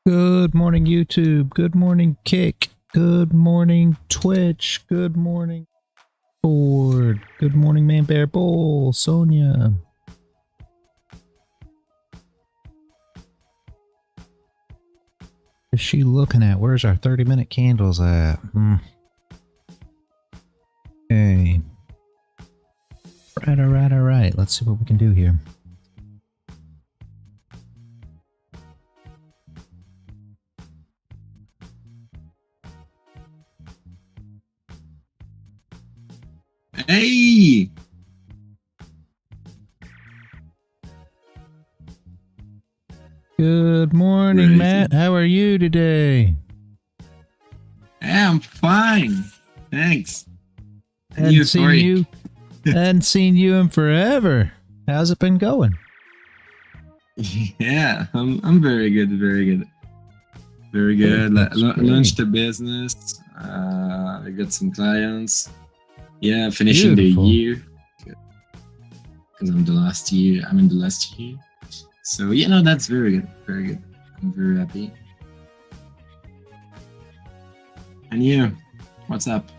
Good morning, YouTube. Good morning, Kick. Good morning, Twitch. Good morning, Ford. Good morning, Man Bear Bull. Sonia. What is she looking at? Where's our 30-minute candles at? Okay. All right. Let's see what we can do here. Hey! Good morning, Matt. How are you today? I'm fine. Thanks. Hadn't seen you in forever. How's it been going? Yeah, I'm very good, very good. Very good. Launched the business. I got some clients. Yeah, finishing Beautiful. the year. Because I'm in the last year. So, you know, that's very good. Very good. I'm very happy. And you, what's up?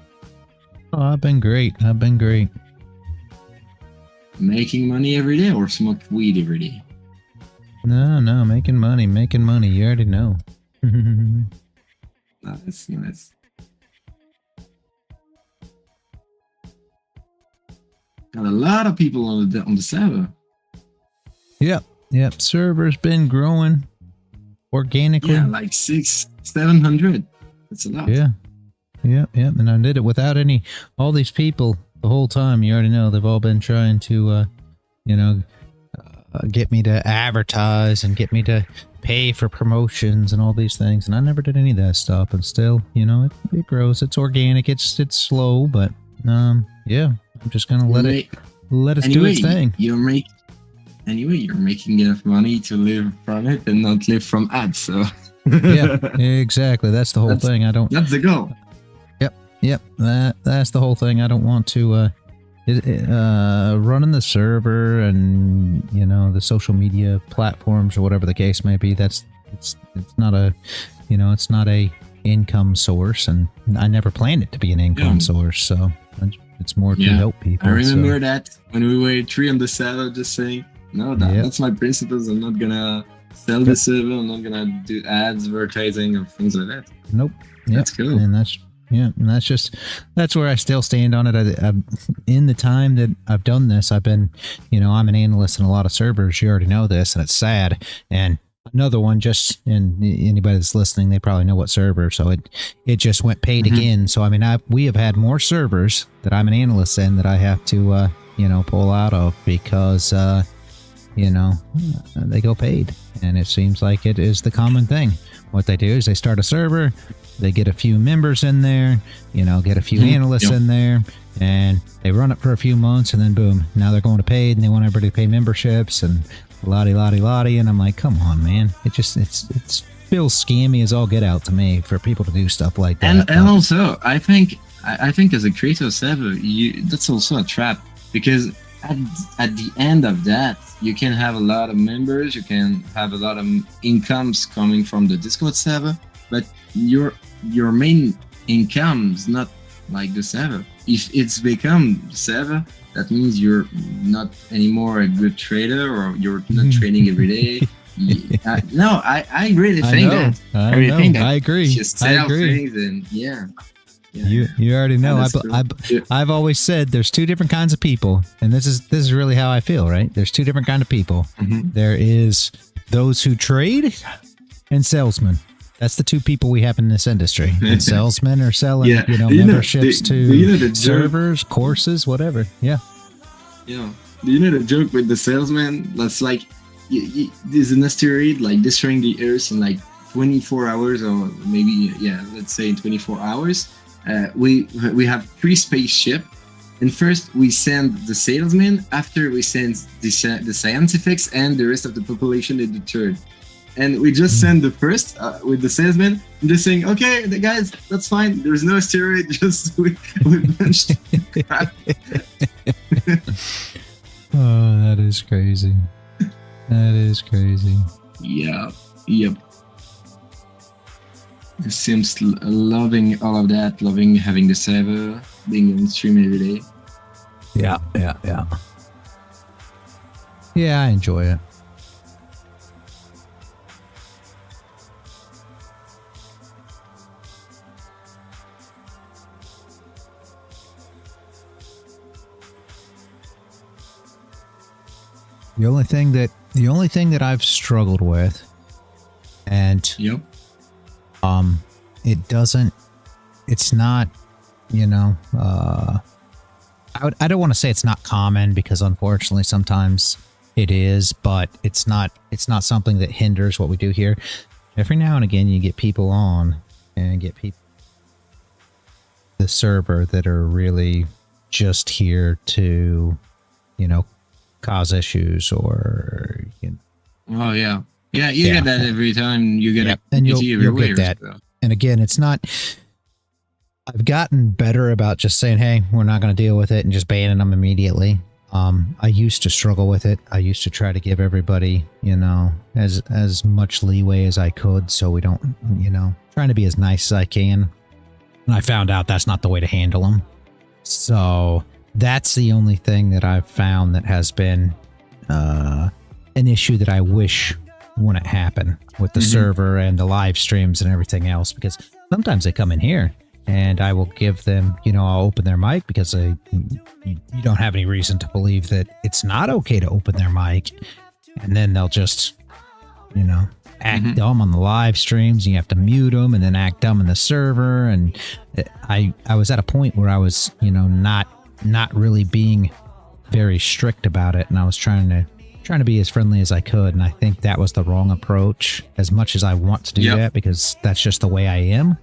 Oh, I've been great. Making money every day or smoke weed every day? No, making money. You already know. Nice. Got a lot of people on the server. Yep. Server's been growing organically. Yeah, like 600-700. That's a lot. Yeah. And I did it without all these people the whole time. You already know they've all been trying to, get me to advertise and get me to pay for promotions and all these things. And I never did any of that stuff. And still, it grows. It's organic. It's slow, but yeah. I'm just gonna let it do its thing. You're making enough money to live from it and not live from ads. So yeah, exactly. That's the whole thing. That's the goal. Yep. That's the whole thing. I don't want to running the server and the social media platforms or whatever the case may be. It's not a income source, and I never planned it to be an income source. So it's more to help people. I remember that when we were 3 on the server, just saying, no, that's my principles. I'm not gonna sell the server. I'm not gonna do ads, advertising, or things like that. Nope. That's cool. And that's where I still stand on it. In the time that I've done this, I've been, I'm an analyst in a lot of servers. You already know this, and it's sad. And another one, and anybody that's listening, they probably know what server. So it just went paid again. So I mean, we have had more servers that I'm an analyst in that I have to pull out of because they go paid, and it seems like it is the common thing. What they do is they start a server. They get a few members in there, get a few analysts in there, and they run it for a few months, and then boom, now they're going to paid, and they want everybody to pay memberships and lottie, and I'm like, come on, man. It feels scammy as all get out to me for people to do stuff like that. And also, I think as a creator server, that's also a trap, because at the end of that, you can have a lot of members, you can have a lot of incomes coming from the Discord server, but your main income is not like the server. If it's become the server, that means you're not anymore a good trader, or you're not trading every day. No, I really think that. I agree. Just sell things and You already know. I've always said there's two different kinds of people, and this is really how I feel. Right? There's two different kinds of people. There is those who trade and salesmen. That's the two people we have in this industry. And salesmen are selling, memberships to servers, courses, whatever. Yeah. Yeah. Do you know the joke with the salesman? That's like, there's an asteroid like destroying the Earth in like 24 hours, or maybe, let's say in 24 hours. We have 3 spaceships. And first we send the salesman. After we send the scientifics, and the rest of the population in the third. And we just send the first with the salesman. I'm just saying, okay, guys, that's fine. There's no asteroid. Just we benched crap. Oh, that is crazy. Yep. It seems loving all of that, loving having the server, being on stream every day. Yeah. Yeah, I enjoy it. The only thing that I've struggled with, and Yep. it's not, I don't want to say it's not common, because unfortunately sometimes it is, but it's not something that hinders what we do here. Every now and again you get people on and get people the server that are really just here to, cause issues, or Oh yeah. Yeah, you get that every time you get and you'll get that. So. And again, it's not. I've gotten better about just saying, "Hey, we're not going to deal with it," and just banning them immediately. I used to struggle with it. I used to try to give everybody, as much leeway as I could, so we don't, trying to be as nice as I can. And I found out that's not the way to handle them. So that's the only thing that I've found that has been an issue that I wish wouldn't happen with the server and the live streams and everything else, because sometimes they come in here and I will give them, I'll open their mic because you don't have any reason to believe that it's not okay to open their mic. And then they'll just, act dumb on the live streams. And you have to mute them, and then act dumb in the server. And I was at a point where I was, not really being very strict about it. And I was trying to be as friendly as I could. And I think that was the wrong approach, as much as I want to do that, because that's just the way I am.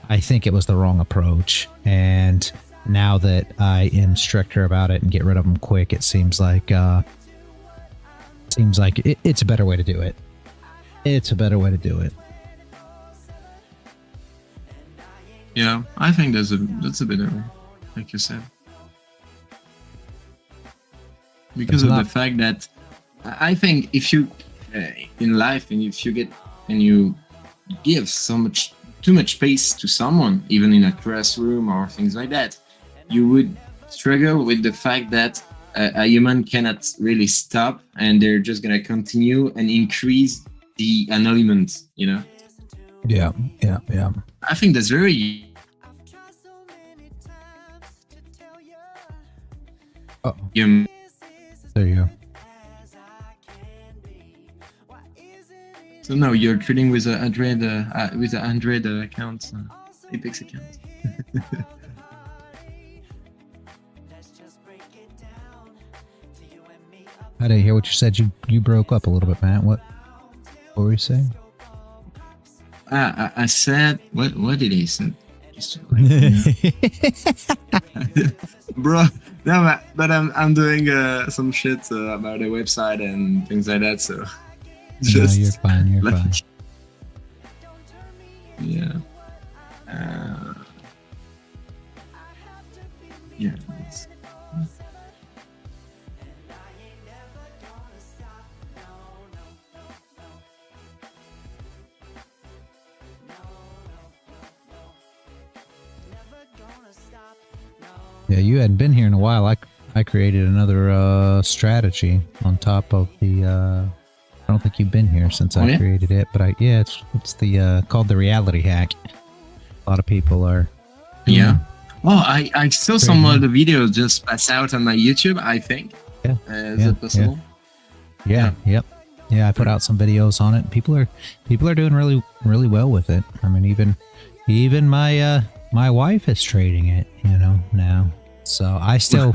I think it was the wrong approach. And now that I am stricter about it and get rid of them quick, it seems like it's a better way to do it. It's a better way to do it. Yeah, I think that's a better way, like you said. Because of the fact that I think if you in life, and if you get and you give too much space to someone, even in a classroom or things like that, you would struggle with the fact that a human cannot really stop, and they're just gonna continue and increase the anonymity. Yeah. I think that's very. Oh. There you go. So now you're trading with a Android account, Apex account. I didn't hear what you said. You broke up a little bit, Matt. What were you saying? I said what did I say? Bro, no, but I'm doing some shit about the website and things like that. So just no, you're fine. You're fine. Yeah. Yeah. Yeah, you hadn't been here in a while. I created another strategy on top of the. I don't think you've been here since I created it, but it's the called the reality hack. A lot of people are. Yeah. Oh, I saw some of the videos just pass out on my YouTube, I think. Yeah. Is it possible? Yeah. Yep. Yeah, I put out some videos on it. People are doing really, really well with it. I mean, even my wife is trading it, now. So I still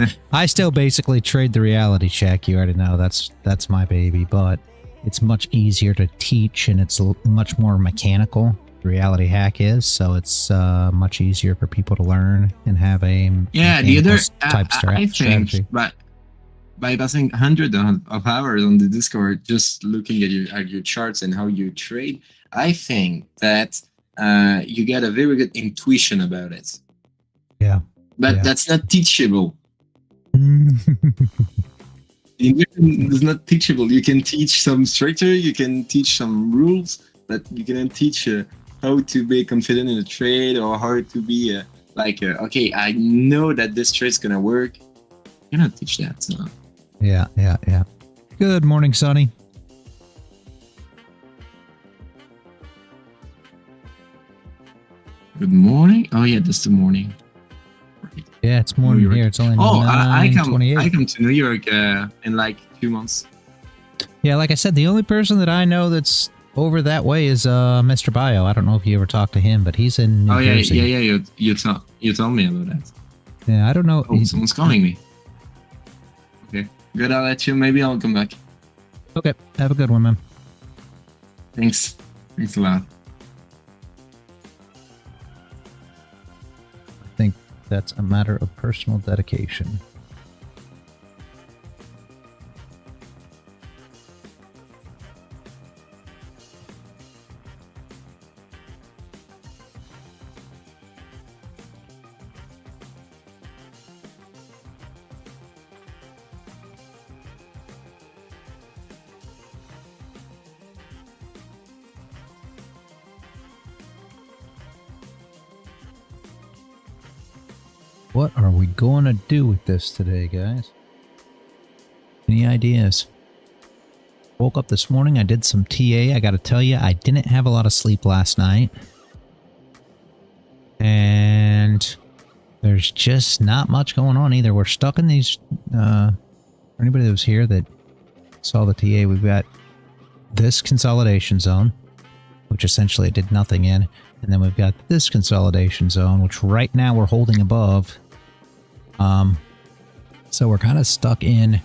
basically trade the reality check. You already know that's my baby, but it's much easier to teach, and it's much more mechanical. The reality hack is, so it's much easier for people to learn and have a the other type strategy. But by passing hundreds of hours on the Discord, just looking at your charts and how you trade, I think that you get a very good intuition about it. Yeah. But that's not teachable. It's not teachable. You can teach some structure, you can teach some rules, but you cannot teach how to be confident in a trade, or how to be okay, I know that this trade's gonna work. You cannot teach that. So. Yeah. Good morning, Sonny. Good morning. Oh yeah, that's the morning. Yeah, it's morning here. It's only I come 9:28. to New York in like 2 months. Yeah, like I said, the only person that I know that's over that way is Mr. Bio. I don't know if you ever talked to him, but he's in New Jersey. Yeah. You told me about that. Yeah, I don't know. Oh, someone's calling me. Okay, good. I'll let you. Maybe I'll come back. Okay, have a good one, man. Thanks a lot. I think that's a matter of personal dedication. What are we going to do with this today, guys? Any ideas? Woke up this morning, I did some TA. I got to tell you, I didn't have a lot of sleep last night. And there's just not much going on either. We're stuck in these... for anybody that was here that saw the TA, we've got this consolidation zone, which essentially did nothing in. And then we've got this consolidation zone, which right now we're holding above. So we're kind of stuck in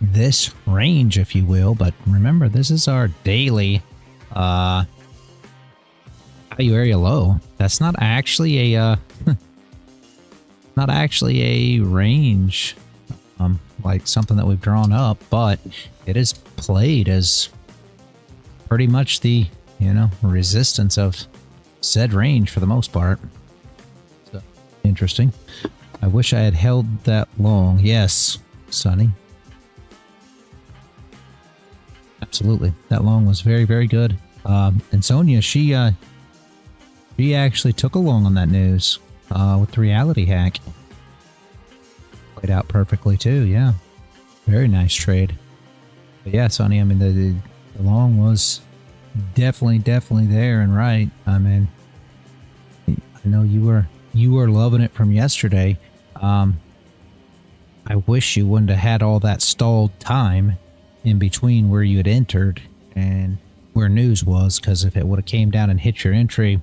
this range, if you will. But remember, this is our daily value area low. That's not actually a not actually a range, like something that we've drawn up, but it is played as pretty much the resistance of said range for the most part. So interesting. I wish I had held that long. Yes, Sonny. Absolutely. That long was very, very good. And Sonia, she actually took a long on that news with the reality hack. Played out perfectly too, yeah. Very nice trade. But yeah, Sonny, I mean, the long was definitely there and right. I mean, I know you were loving it from yesterday. I wish you wouldn't have had all that stalled time in between where you had entered and where news was, because if it would have came down and hit your entry,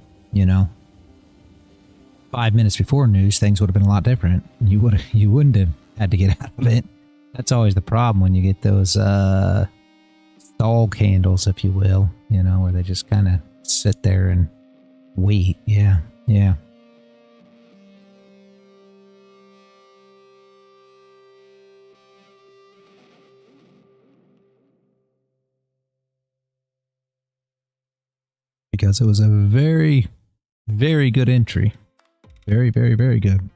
5 minutes before news, things would have been a lot different. You wouldn't have had to get out of it. That's always the problem when you get those stall candles, if you will, where they just kind of sit there and wait. Yeah. Because it was a very, very good entry. Very, very, very good.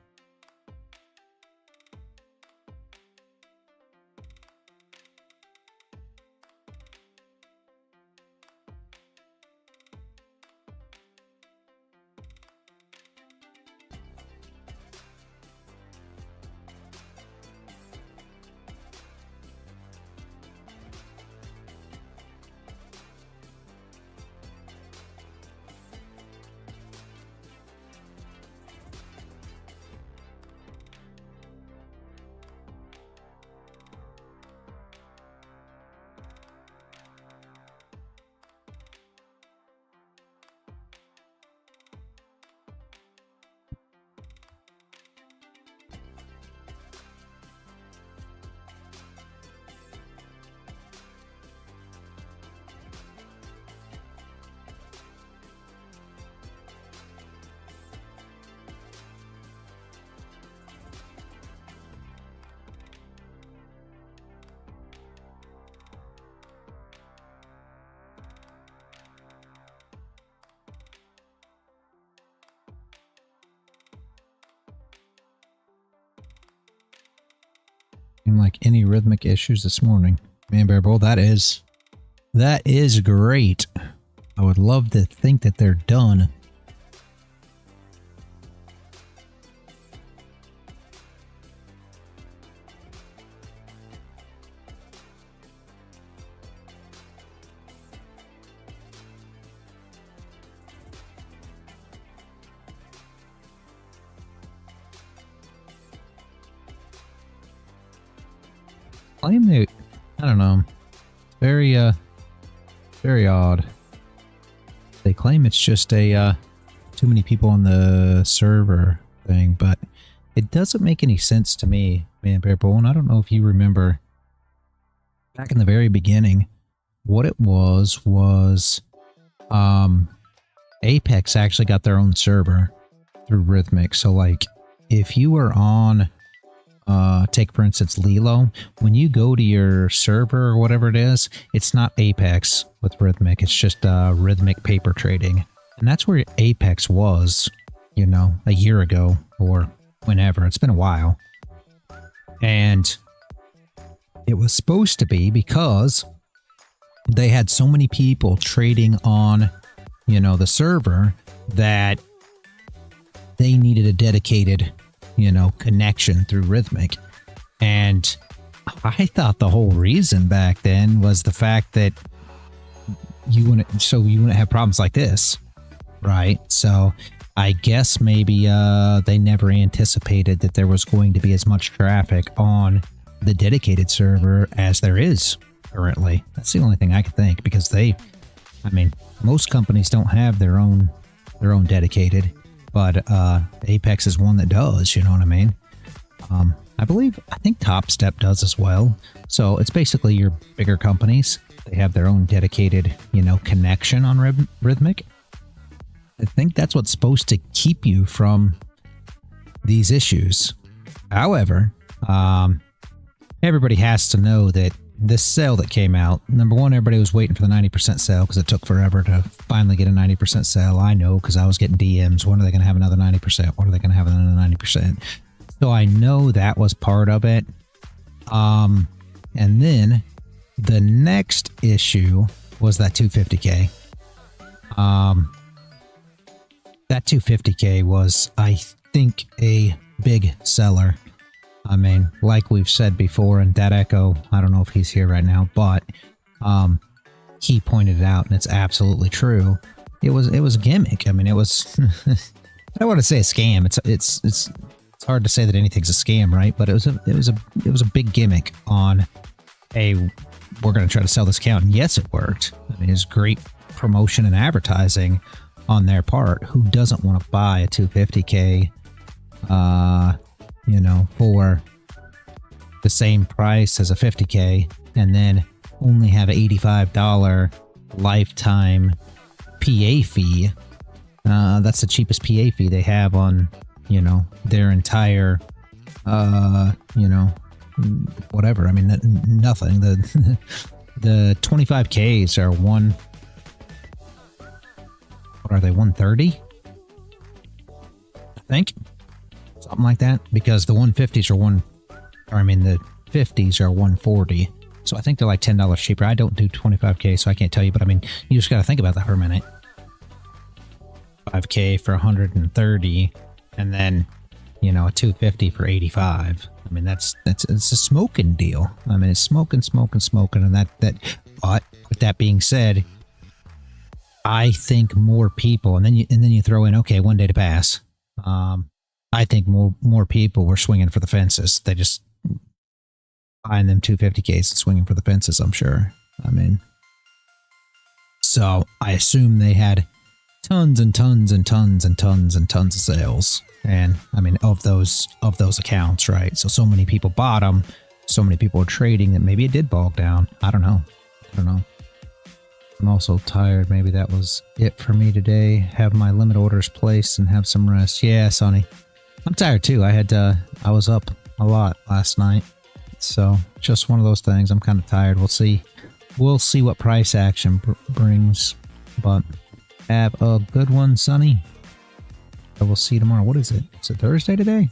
Like any rhythmic issues this morning. Man, Bear Bull, that is great. I would love to think that they're done. Claim they, I don't know, very odd. They claim it's just a too many people on the server thing, but it doesn't make any sense to me, man. Bear Bone, I don't know if you remember back in the very beginning, what it was Apex actually got their own server through Rhythmic. So like if you were on take for instance Lilo, when you go to your server or whatever it is, it's not Apex with Rhythmic, it's just Rhythmic paper trading. And that's where Apex was, you know, a year ago or whenever. It's been a while. And it was supposed to be because they had so many people trading on, you know, the server that they needed a dedicated, you know, connection through Rhythmic. And I thought the whole reason back then was the fact that you wouldn't have problems like this, right? So I guess maybe they never anticipated that there was going to be as much traffic on the dedicated server as there is currently. That's the only thing I could think, because I mean, most companies don't have their own dedicated, but Apex is one that does, you know what I mean? I think Top Step does as well. So it's basically your bigger companies. They have their own dedicated, you know, connection on Rhythmic. I think that's what's supposed to keep you from these issues. However, everybody has to know that this sale that came out, number one, everybody was waiting for the 90% sale because it took forever to finally get a 90% sale. I know, because I was getting DMs. When are they going to have another 90%? When are they going to have another 90%? So I know that was part of it. And then the next issue was that 250K. That 250K was, I think, a big seller. I mean, like we've said before, and Dad Echo, I don't know if he's here right now, but he pointed it out, and it's absolutely true. It was a gimmick. I mean, it was I don't want to say a scam. It's hard to say that anything's a scam, right? But it was a big gimmick on we're going to try to sell this account. And yes, it worked. I mean, it's great promotion and advertising on their part. Who doesn't want to buy a 250K you know, for the same price as a 50K, and then only have an $85 lifetime PA fee? That's the cheapest PA fee they have on, you know, their entire, you know, whatever. I mean, nothing. The 25Ks are what are they, 130? I think. Something like that, because the 150s are the 50s are 140. So I think they're like $10 cheaper. I don't do 25K, so I can't tell you, but I mean, you just got to think about that for a minute. 5K for 130, and then, you know, a 250 for 85. I mean, it's a smoking deal. I mean, it's smoking, and but with that being said, I think more people, and then you throw in, okay, one day to pass. I think more people were swinging for the fences. They just buying them 250Ks and swinging for the fences, I'm sure. I mean, so I assume they had tons and tons and tons and tons and tons of sales. And I mean, of those accounts, right? So many people bought them. So many people were trading that maybe it did bog down. I don't know. I'm also tired. Maybe that was it for me today. Have my limit orders placed and have some rest. Yeah, Sonny. I'm tired too. I was up a lot last night. So just one of those things. I'm kind of tired. We'll see what price action brings. But have a good one, Sonny. I will see you tomorrow. What is it? Is it Thursday today?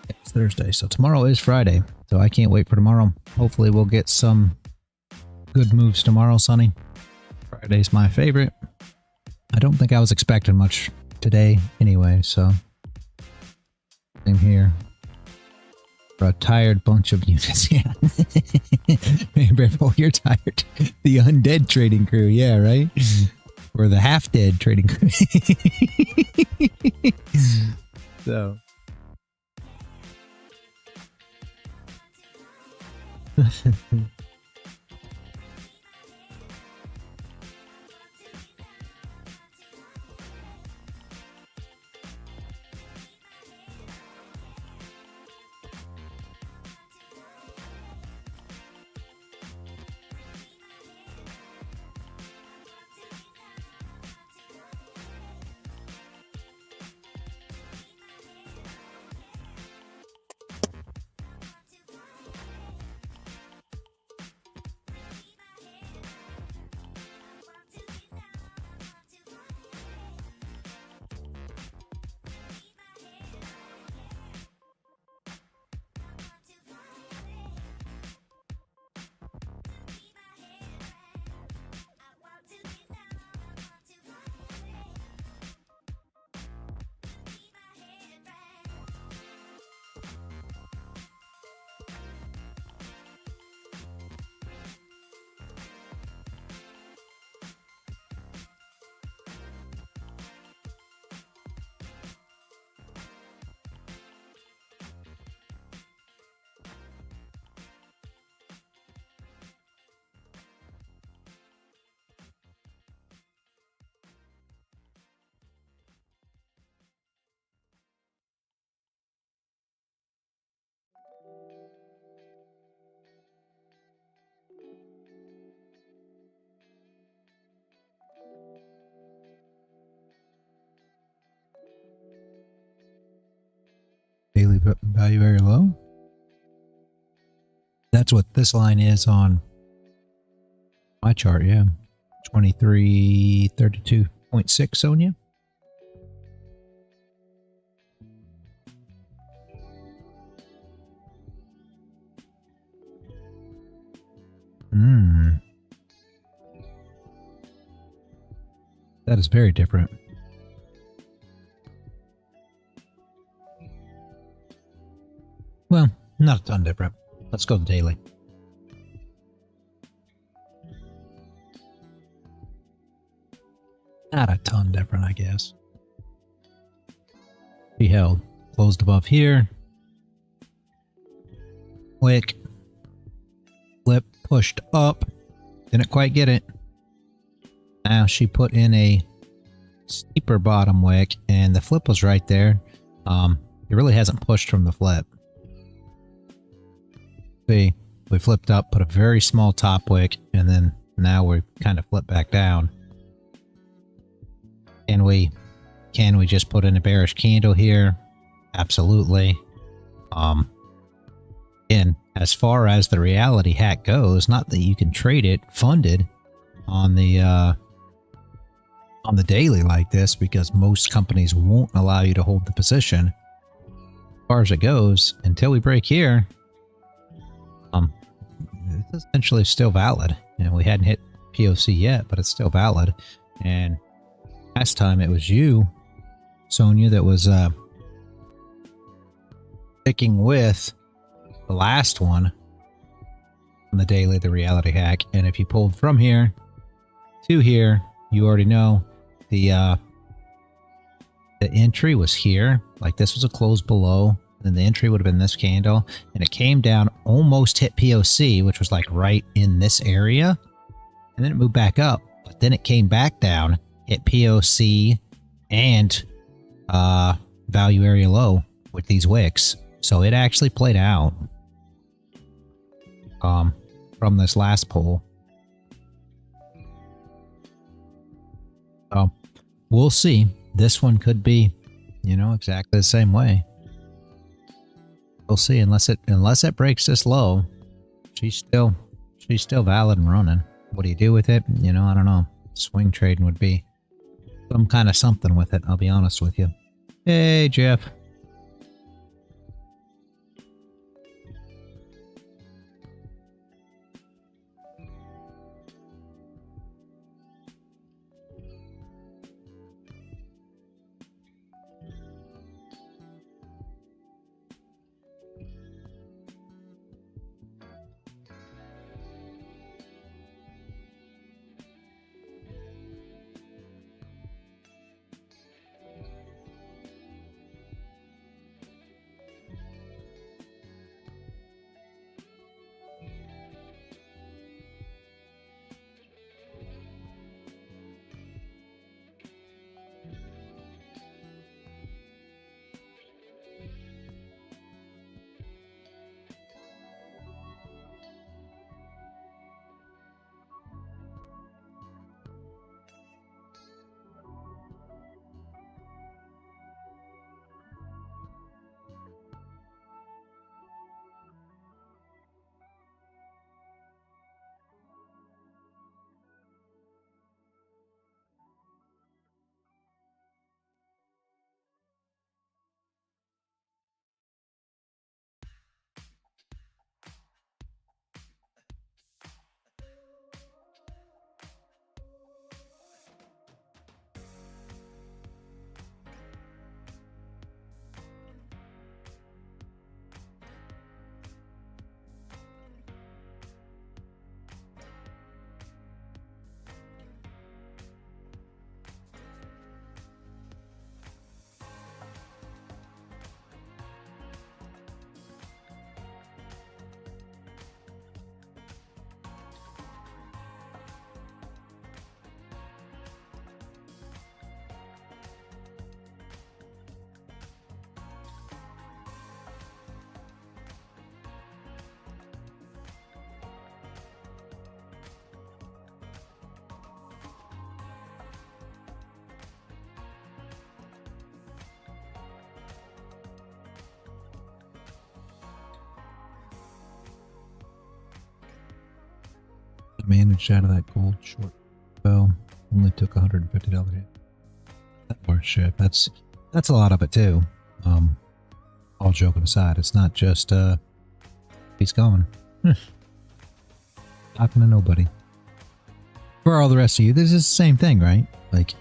It's Thursday. So tomorrow is Friday. So I can't wait for tomorrow. Hopefully we'll get some good moves tomorrow, Sonny. Friday's my favorite. I don't think I was expecting much today anyway, so same here. For a tired bunch of units, yeah. Maybe you're tired. The undead trading crew, yeah, right? Or the half-dead trading crew. So. Daily value very low. That's what this line is on my chart, yeah. 2332.6, Sonia. That is very different. Well, not a ton different. Let's go to daily. Not a ton different, I guess. She held. Closed above here. Wick. Flip. Pushed up. Didn't quite get it. Now she put in a steeper bottom wick, and the flip was right there. It really hasn't pushed from the flip. See, we flipped up, put a very small top wick, and then now we kind of flip back down. Can we just put in a bearish candle here? Absolutely. Again, as far as the reality hack goes, not that you can trade it funded on the daily like this, because most companies won't allow you to hold the position. As far as it goes, until we break here, it's essentially still valid. And we hadn't hit POC yet, but it's still valid. And last time it was you, Sonia, that was sticking with the last one on the daily, the reality hack. And if you pulled from here to here, you already know the entry was here. Like this was a close below. Then the entry would have been this candle, and it came down, almost hit POC, which was like right in this area, and then it moved back up, but then it came back down, hit POC and value area low with these wicks. So it actually played out from this last pull. So we'll see. This one could be, you know, exactly the same way. We'll see. Unless it breaks this low, she's still valid and running. What do you do with it? You know, I don't know. Swing trading would be some kind of something with it, I'll be honest with you. Hey, Jeff. managed out of that gold short. Well, only took $150 hit. That worship. That's a lot of it too. All joking aside, it's not just he's gone. Talking to nobody. For all the rest of you, this is the same thing, right? Like,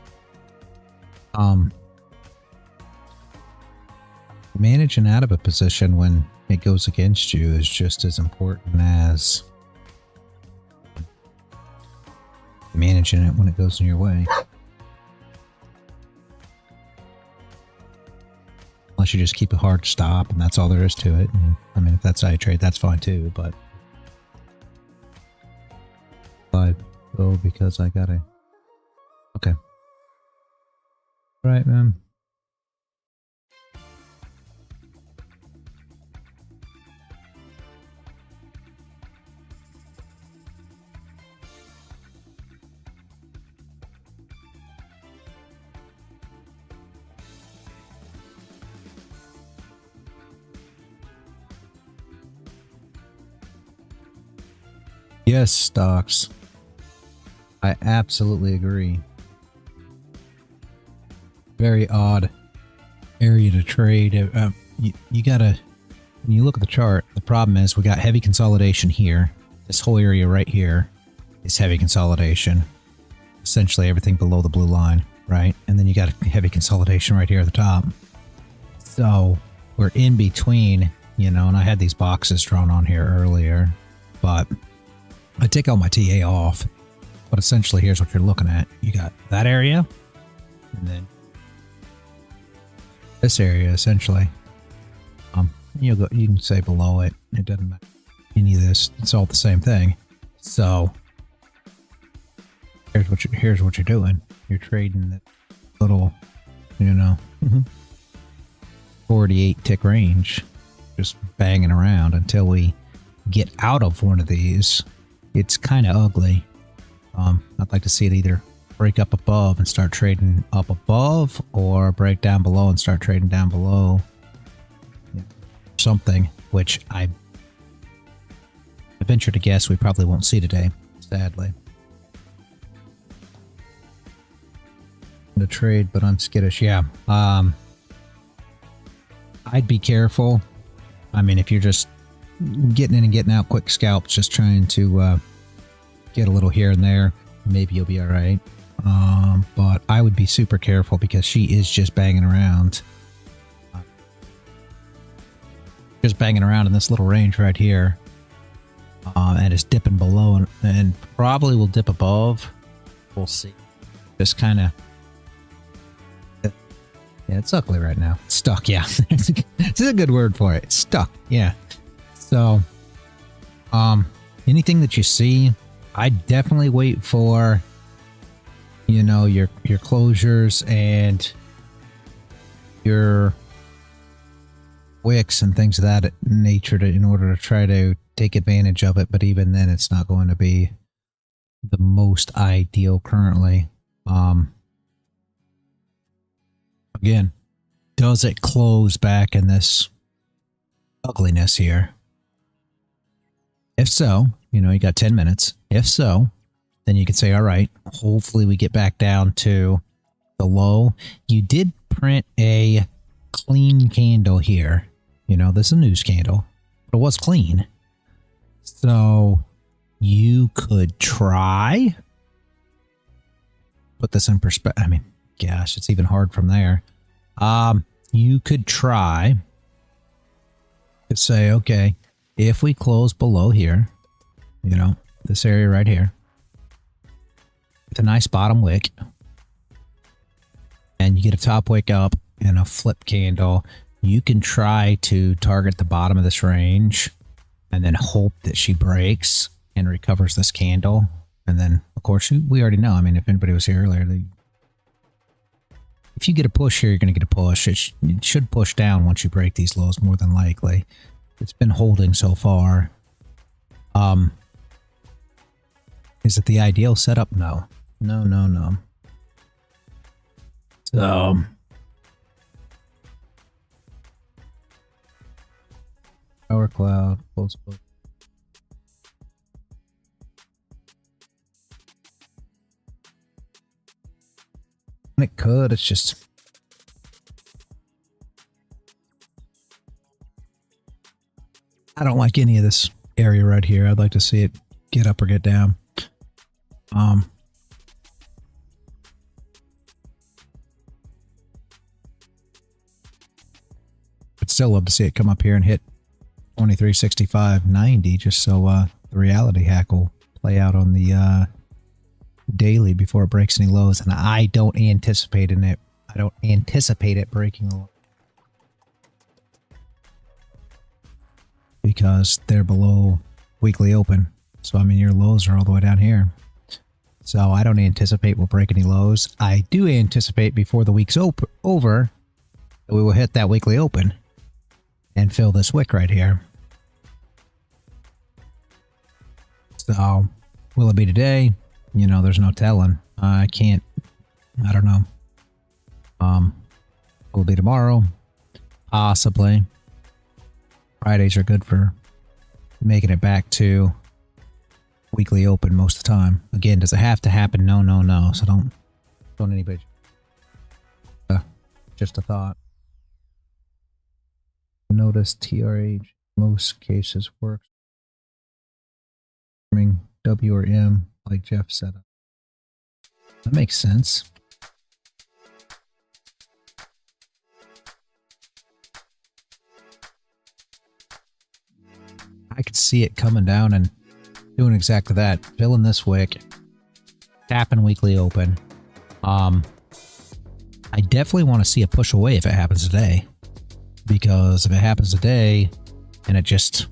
managing out of a position when it goes against you is just as important as managing it when it goes in your way. Unless you just keep a hard stop and that's all there is to it. And, I mean, if that's how you trade, that's fine too, but I go because I gotta. Okay. All right, man. Yes, stocks. I absolutely agree. Very odd area to trade. You gotta, when you look at the chart, the problem is we got heavy consolidation here. This whole area right here is heavy consolidation. Essentially everything below the blue line, right? And then you got heavy consolidation right here at the top. So we're in between, you know, and I had these boxes drawn on here earlier, but I take all my TA off. But essentially, here's what you're looking at. You got that area, and then this area, essentially. You can say below it. It doesn't matter. Any of this, it's all the same thing. So here's what you're doing. You're trading that little, you know, 48 tick range, just banging around until we get out of one of these. It's kind of ugly. I'd like to see it either break up above and start trading up above, or break down below and start trading down below. Yeah. Something which I venture to guess we probably won't see today, sadly. To trade, but I'm skittish. Yeah. I'd be careful. I mean, if you're just getting in and getting out quick scalps, just trying to get a little here and there, maybe you'll be all right. But I would be super careful because she is just banging around. Just banging around in this little range right here. And it's dipping below and probably will dip above. We'll see. Just kind of. Yeah, it's ugly right now. It's stuck, yeah. It's a good word for it. It's stuck, yeah. So, anything that you see, I definitely wait for, you know, your closures and your wicks and things of that nature in order to try to take advantage of it. But even then, it's not going to be the most ideal currently. Again, does it close back in this ugliness here? If so, you know, you got 10 minutes. If so, then you could say, all right, hopefully we get back down to the low. You did print a clean candle here. You know, this is a news candle, but it was clean. So you could try. Put this in perspective. I mean, gosh, it's even hard from there. You could try to say, okay, if we close below here, you know, this area right here, with a nice bottom wick, and you get a top wick up and a flip candle, you can try to target the bottom of this range and then hope that she breaks and recovers this candle. And then, of course, we already know. I mean, if anybody was here earlier, if you get a push here, you're going to get a push. It should push down once you break these lows, more than likely. It's been holding so far. Is it the ideal setup? No. No. So, power cloud, close book. could. It's just I don't like any of this area right here. I'd like to see it get up or get down. I'd still love to see it come up here and hit 2365.90 just so the reality hack will play out on the daily before it breaks any lows, and I don't anticipate it. I don't anticipate it breaking a low because they're below weekly open. So I mean, your lows are all the way down here. So I don't anticipate we'll break any lows. I do anticipate before the week's over that we will hit that weekly open and fill this wick right here. So will it be today? You know, there's no telling. I don't know. Will it be tomorrow? Possibly. Fridays are good for making it back to weekly open most of the time. Again, does it have to happen? No, no, no. So don't anybody. Just a thought. Notice TRH most cases works. W or M, like Jeff said. That makes sense. I could see it coming down and doing exactly that. Filling this wick. Tapping weekly open. I definitely want to see a push away if it happens today. Because if it happens today and it just,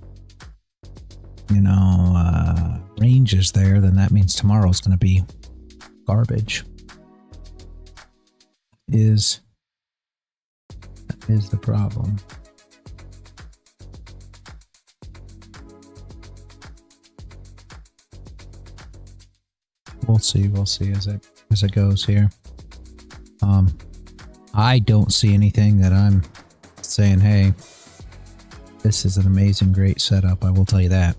you know, ranges there, then that means tomorrow's going to be garbage. That is the problem. We'll see as it goes here. I don't see anything that I'm saying, hey, this is an amazing, great setup. I will tell you that.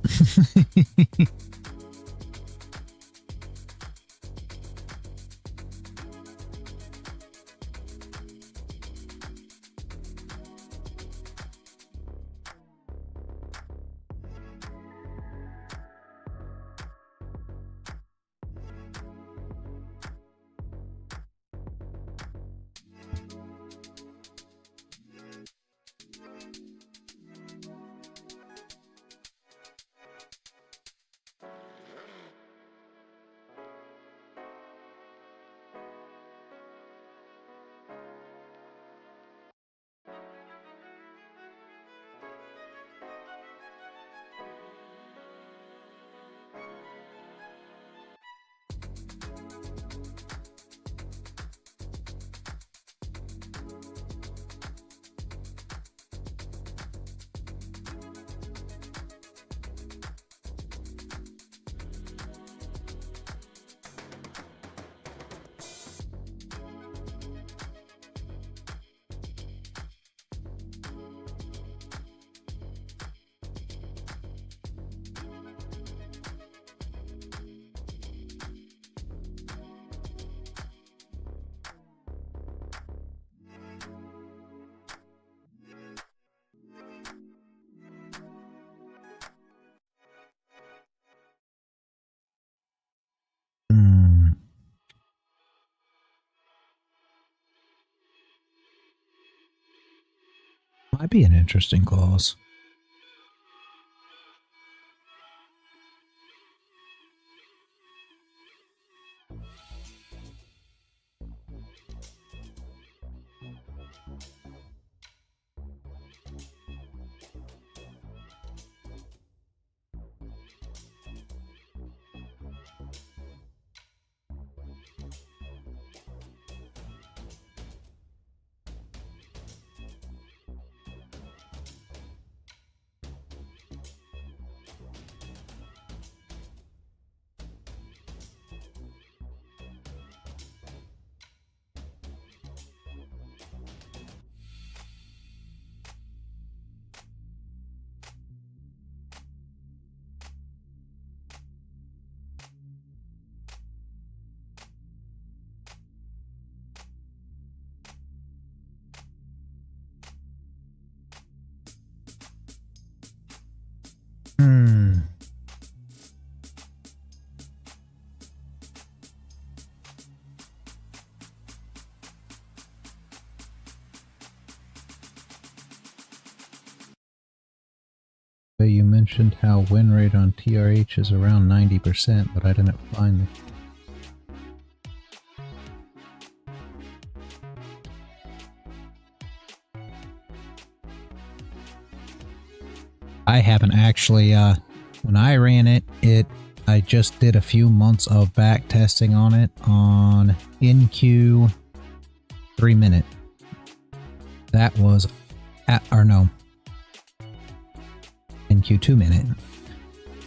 Might be an interesting clause. You mentioned how win rate on TRH is around 90%, but I didn't find it. I haven't actually, when I ran it, I just did a few months of back testing on it on NQ 3 minute. That was NQ 2 minute.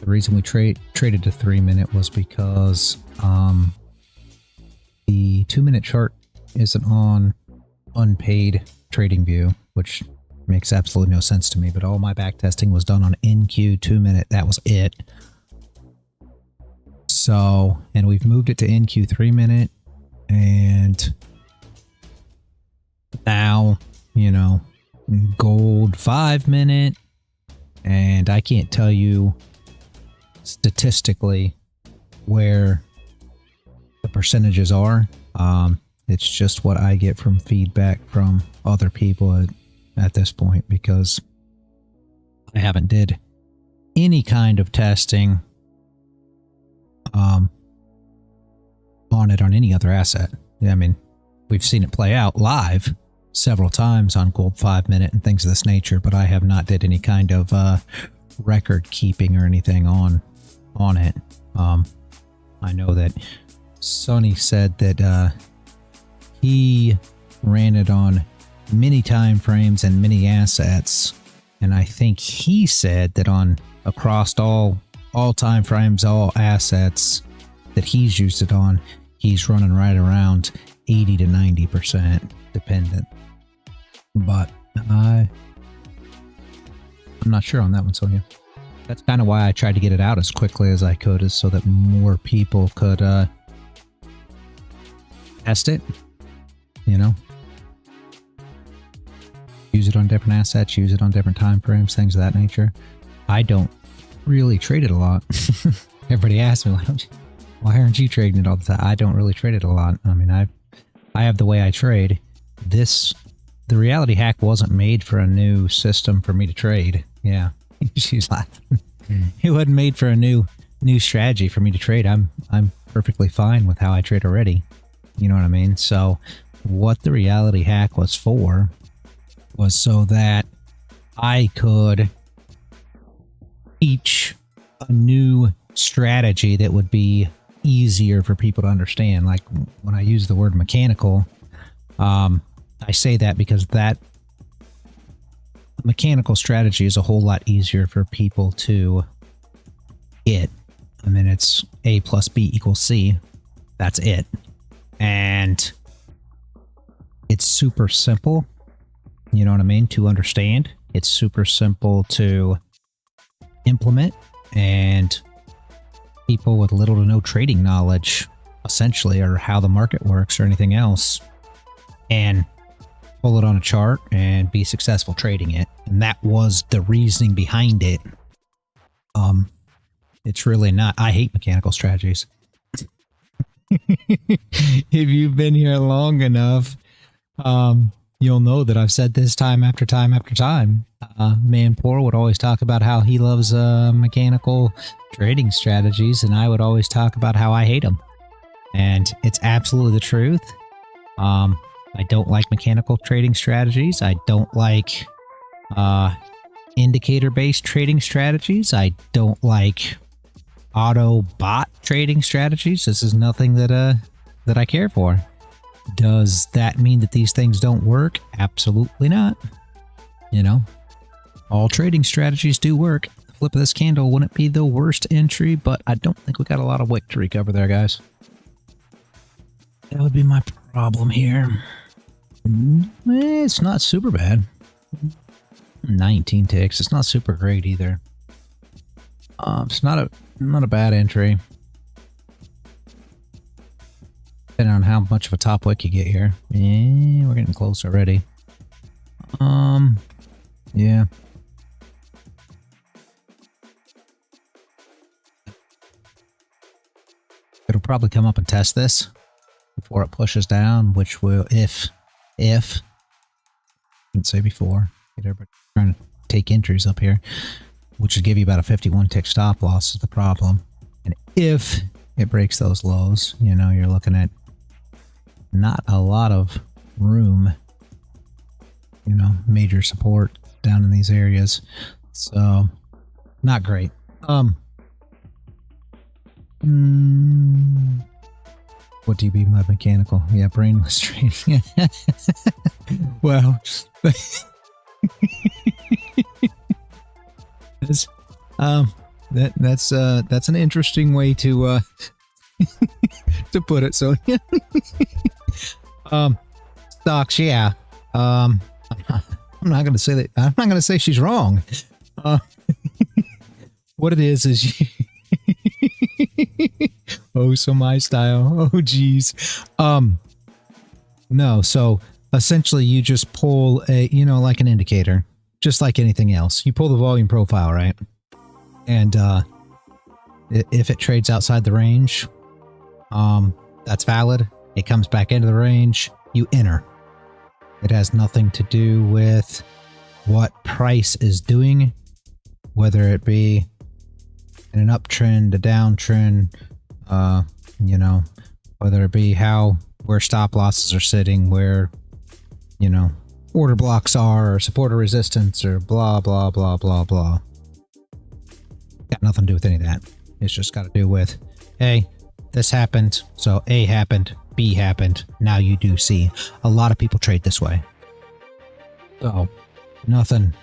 The reason we traded to 3 minute was because the 2 minute chart isn't on unpaid trading view, which makes absolutely no sense to me, but all my back testing was done on NQ 2 minute. That was it. So, and we've moved it to NQ 3 minute, and now, you know, gold 5 minute, and I can't tell you statistically where the percentages are. It's just what I get from feedback from other people at this point, because I haven't did any kind of testing on it on any other asset. Yeah, I mean, we've seen it play out live several times on gold 5 minute and things of this nature, but I have not did any kind of record keeping or anything on it. I know that Sonny said that he ran it on many time frames and many assets, and I think he said that on across all time frames, all assets that he's used it on, he's running right around 80 to 90% dependent. But I'm not sure on that one, Sonia. That's kind of why I tried to get it out as quickly as I could, is so that more people could test it, you know, use it on different assets, use it on different time frames, things of that nature. I don't really trade it a lot. Everybody asks me, why aren't you trading it all the time? I don't really trade it a lot. I mean, I have the way I trade. The reality hack wasn't made for a new system for me to trade. Yeah, she's laughing. It wasn't made for a new strategy for me to trade. I'm perfectly fine with how I trade already. You know what I mean? So what the reality hack was for was so that I could teach a new strategy that would be easier for people to understand. Like when I use the word mechanical, I say that because that mechanical strategy is a whole lot easier for people to get. I mean, it's A plus B equals C. That's it. And it's super simple, you know what I mean, to understand. It's super simple to implement, and people with little to no trading knowledge, essentially, or how the market works or anything else, and pull it on a chart and be successful trading it. And that was the reasoning behind it. It's really not. I hate mechanical strategies. If you've been here long enough, you'll know that I've said this time after time after time. Man Poor would always talk about how he loves mechanical trading strategies, and I would always talk about how I hate them. And it's absolutely the truth. I don't like mechanical trading strategies. I don't like indicator-based trading strategies. I don't like auto bot trading strategies. This is nothing that I care for. Does that mean that these things don't work? Absolutely not. You know, all trading strategies do work. The flip of this candle wouldn't be the worst entry, but I don't think we got a lot of wick to recover there, guys. That would be my problem here. It's not super bad. 19 ticks. It's not super great either. It's not a bad entry. Depending on how much of a top wick you get here. Yeah, we're getting close already. Yeah. It'll probably come up and test this before it pushes down, which will, if, I didn't say before, get everybody trying to take entries up here. which would give you about a 51 tick stop loss is the problem. And if it breaks those lows, you know, you're looking at not a lot of room, you know, major support down in these areas. So not great. What do you mean by mechanical? Yeah, brainless trading. Well, that's an interesting way to to put it. So, stocks, yeah. I'm not going to say that. I'm not going to say she's wrong. What it is you. Oh, so my style. Oh, geez. No. So essentially, you just pull a, you know, like an indicator, just like anything else. You pull the volume profile, right? And if it trades outside the range, that's valid. It comes back into the range. You enter. It has nothing to do with what price is doing, whether it be in an uptrend, a downtrend, you know, whether it be where stop losses are sitting, where, you know, order blocks are, or support or resistance, or blah, blah, blah, blah, blah. Got nothing to do with any of that. It's just got to do with, hey, this happened, so A happened, B happened, now you do C. A lot of people trade this way. So, nothing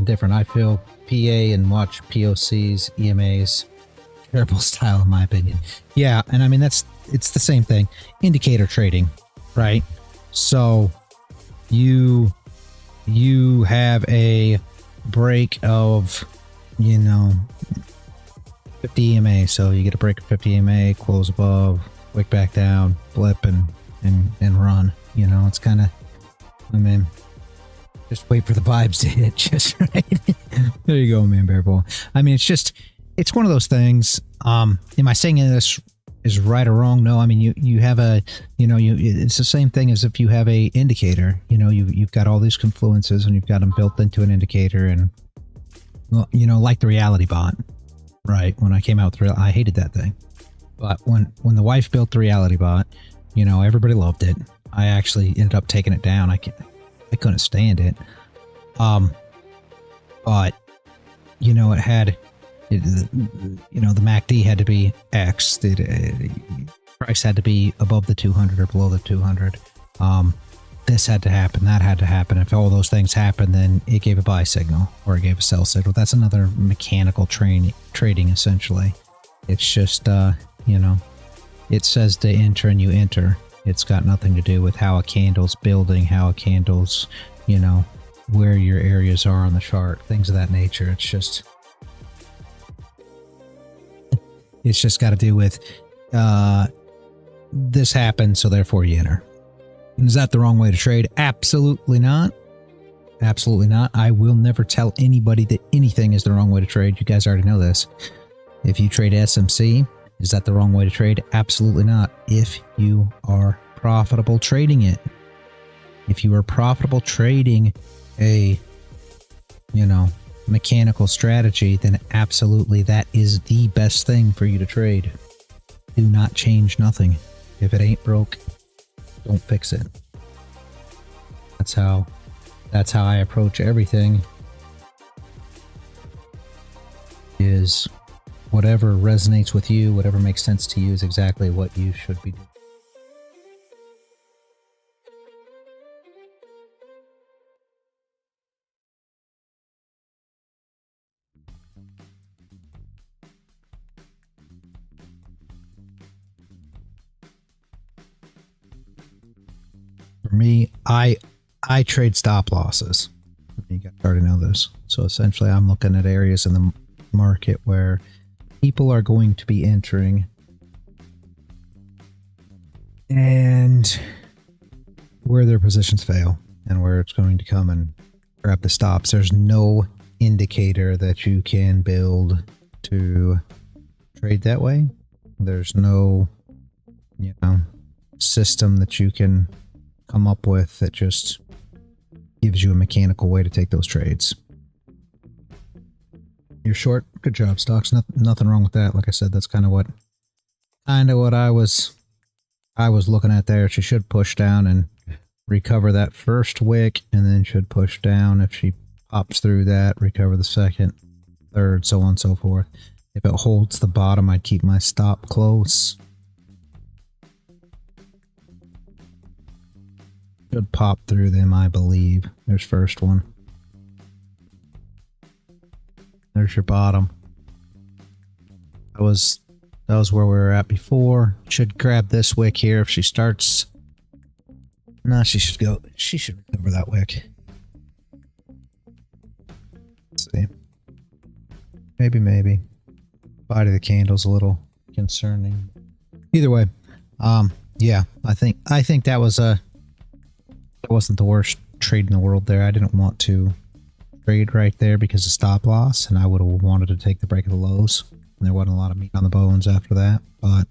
different. I feel PA and watch POCs, EMAs, terrible style in my opinion. Yeah, and I mean, it's the same thing. Indicator trading, right? So, you have a break of, you know, 50 EMA, so you get a break of 50 EMA, close above, wick back down, blip, and run. You know, it's kind of, I mean, just wait for the vibes to hit just right. There you go, man, bear bull. I mean, it's one of those things. Am I saying this is right or wrong? No, I mean, you have a, you know, it's the same thing as if you have a indicator. You know, you've got all these confluences and you've got them built into an indicator, and, well, you know, like the reality bot, right? When I came out with I hated that thing. But when the wife built the reality bot, you know, everybody loved it. I actually ended up taking it down. I couldn't stand it. But, you know, you know, the MACD had to be X. The price had to be above the 200 or below the 200. This had to happen, that had to happen. If all those things happened, then it gave a buy signal or it gave a sell signal. That's another mechanical trading, essentially. It's just, you know, it says to enter and you enter. It's got nothing to do with how a candle's building, how a candle's, you know, where your areas are on the chart, things of that nature. It's just got to do with, this happened, so therefore you enter. Is that the wrong way to trade? Absolutely not. Absolutely not. I will never tell anybody that anything is the wrong way to trade. You guys already know this. If you trade SMC, is that the wrong way to trade? Absolutely not. If you are profitable trading it. If you are profitable trading a, you know, mechanical strategy, then absolutely that is the best thing for you to trade. Do not change nothing. If it ain't broke, don't fix it. That's how I approach everything. Is whatever resonates with you, whatever makes sense to you is exactly what you should be doing. For me, I trade stop losses. You guys already know this. So essentially, I'm looking at areas in the market where people are going to be entering, and where their positions fail, and where it's going to come and grab the stops. There's no indicator that you can build to trade that way. There's no, you know, system that you can come up with that just gives you a mechanical way to take those trades. You're short. Good job, stocks. Nothing wrong with that. Like I said, that's kind of what I was looking at there. She should push down and recover that first wick, and then should push down. If she pops through that, recover the second, third, so on and so forth. If it holds the bottom, I'd keep my stop close. Should pop through them, I believe. There's first one. There's your bottom. That was where we were at before. Should grab this wick here if she starts. No, she should recover that wick. Let's see. Maybe. Body of the candle's a little concerning. Either way, yeah, I think that wasn't the worst trade in the world there. I didn't want to trade right there because of stop loss, and I would have wanted to take the break of the lows. And there wasn't a lot of meat on the bones after that. But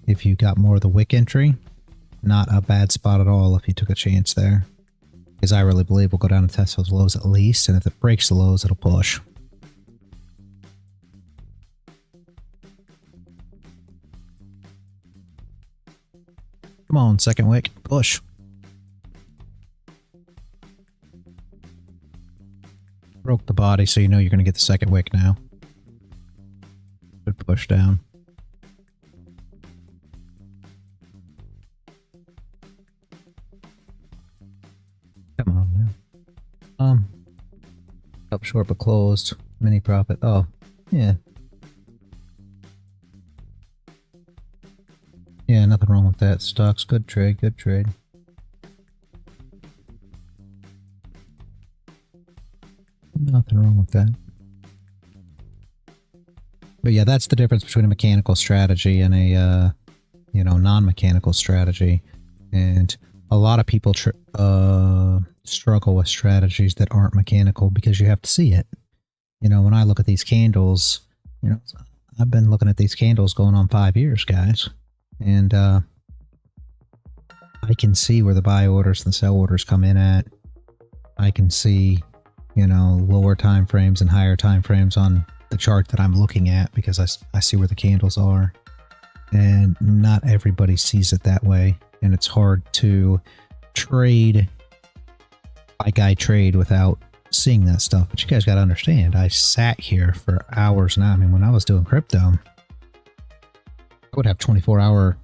if you got more of the wick entry, not a bad spot at all if you took a chance there. Because I really believe we'll go down and test those lows at least, and if it breaks the lows, it'll push. Come on, second wick, push. Broke the body, so you know you're going to get the second wick now. Good push down. Come on now. Up short but closed. Mini profit. Oh, yeah. Yeah, nothing wrong with that. Stocks, good trade, good trade. Nothing wrong with that. But yeah, that's the difference between a mechanical strategy and a, non-mechanical strategy. And a lot of people struggle with strategies that aren't mechanical because you have to see it. You know, when I look at these candles, I've been looking at these candles going on 5 years, guys. And I can see where the buy orders and the sell orders come in at. I can see, lower time frames and higher time frames on the chart that I'm looking at because I see where the candles are. And not everybody sees it that way. And it's hard to trade like I trade without seeing that stuff. But you guys got to understand, I sat here for hours now. I mean, when I was doing crypto, I would have 24-hour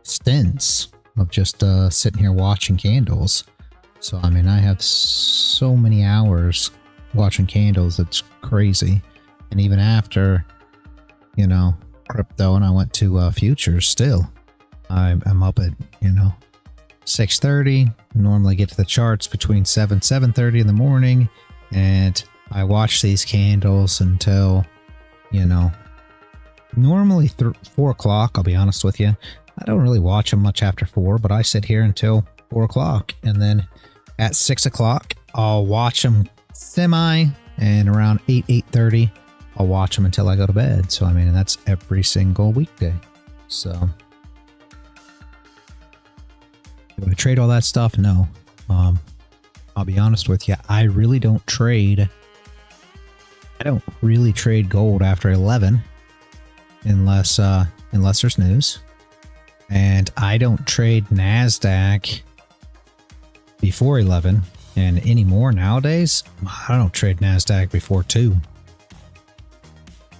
stints of just sitting here watching candles. So, I mean, I have so many hours watching candles. It's crazy. And even after, crypto and I went to futures still, I'm up at, 6:30. Normally get to the charts between 7:30 in the morning. And I watch these candles until, normally 4 o'clock, I'll be honest with you. I don't really watch them much after 4, but I sit here until 4 o'clock. And then at 6 o'clock, I'll watch them semi, and around 8:30, I'll watch them until I go to bed. So, I mean, that's every single weekday. So, do I trade all that stuff? No. I'll be honest with you. I really don't trade. I don't really trade gold after 11 unless there's news. And I don't trade Nasdaq before 11. And anymore nowadays, I don't trade Nasdaq before 2.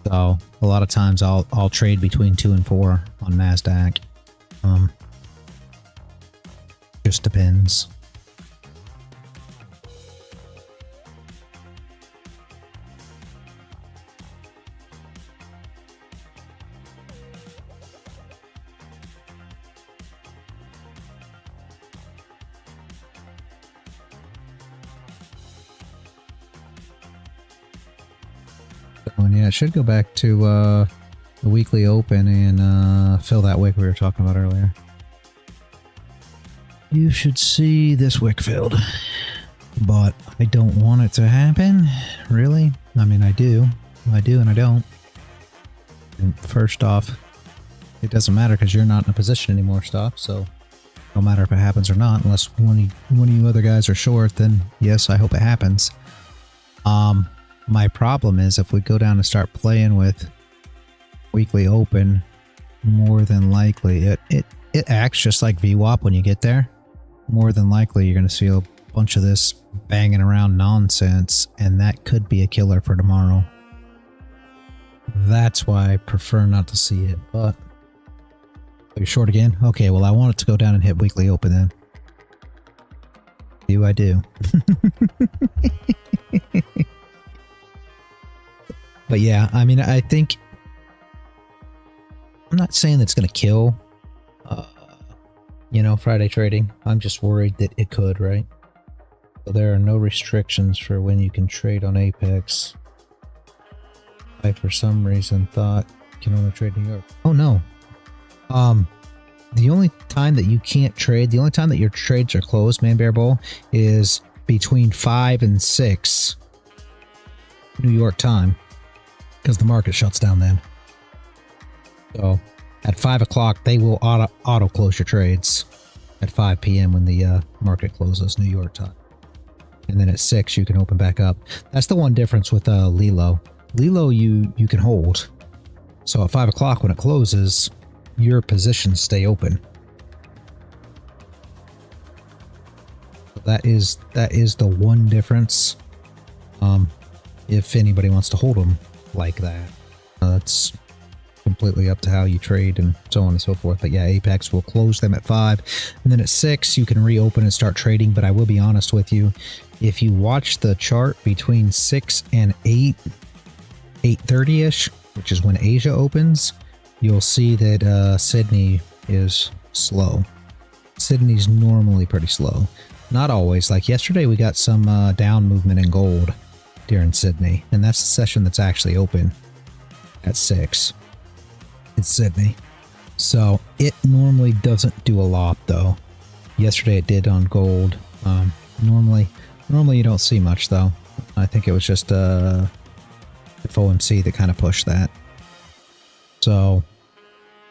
So a lot of times I'll trade between 2 and 4 on Nasdaq. Just depends. And yeah, it should go back to the weekly open and fill that wick we were talking about earlier. You should see this wick filled, but I don't want it to happen, really. I mean, I do and I don't. And first off, it doesn't matter because you're not in a position anymore, stop, so no matter if it happens or not, unless one of you other guys are short, then yes, I hope it happens. My problem is if we go down and start playing with weekly open, more than likely it acts just like VWAP when you get there. More than likely you're going to see a bunch of this banging around nonsense, and that could be a killer for tomorrow. That's why I prefer not to see it. But you're short again? Okay, well I want it to go down and hit weekly open then. I do. But yeah, I mean, I think I'm not saying that's going to kill, you know, Friday trading. I'm just worried that it could, right? So there are no restrictions for when you can trade on Apex. I, for some reason, thought you can only trade New York. Oh, no. The only time that you can't trade, the only time that your trades are closed, Man Bear Bull, is between 5 and 6 New York time, because the market shuts down then. So at 5 o'clock, they will auto close your trades at 5 p.m. when the market closes New York time. And then at 6, you can open back up. That's the one difference with Lilo. Lilo, you can hold. So at 5 o'clock when it closes, your positions stay open. That is the one difference. If anybody wants to hold them like that, that's completely up to how you trade and so on and so forth. But yeah, Apex will close them at 5, and then at 6 you can reopen and start trading. But I will be honest with you, if you watch the chart between 6 and 8, 8:30ish, which is when Asia opens, you'll see that Sydney is slow. Sydney's normally pretty slow. Not always. Like yesterday we got some down movement in gold during Sydney, and that's the session that's actually open at 6. It's Sydney. So it normally doesn't do a lot though. Yesterday it did on gold. Normally you don't see much though. I think it was just FOMC that kind of pushed that. So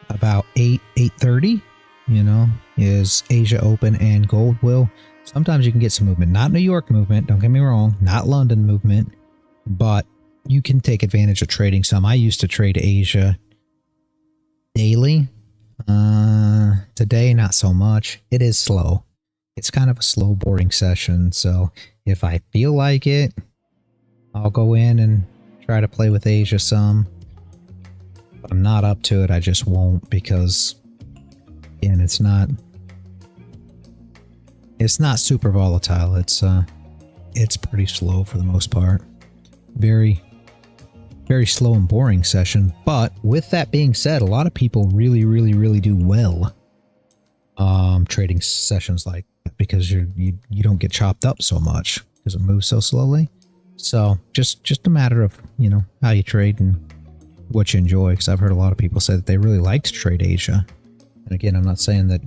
about 8:30, you know, is Asia open and gold will. Sometimes you can get some movement. Not New York movement, don't get me wrong. Not London movement. But you can take advantage of trading some. I used to trade Asia daily. Today, not so much. It is slow. It's kind of a slow, boring session. So if I feel like it, I'll go in and try to play with Asia some. But I'm not up to it. I just won't, because again, it's not super volatile. It's pretty slow for the most part. Very slow and boring session. But with that being said, a lot of people really do well trading sessions like that, because you don't get chopped up so much because it moves so slowly. So just a matter of, you know, how you trade and what you enjoy, because I've heard a lot of people say that they really like to trade Asia. And again, I'm not saying that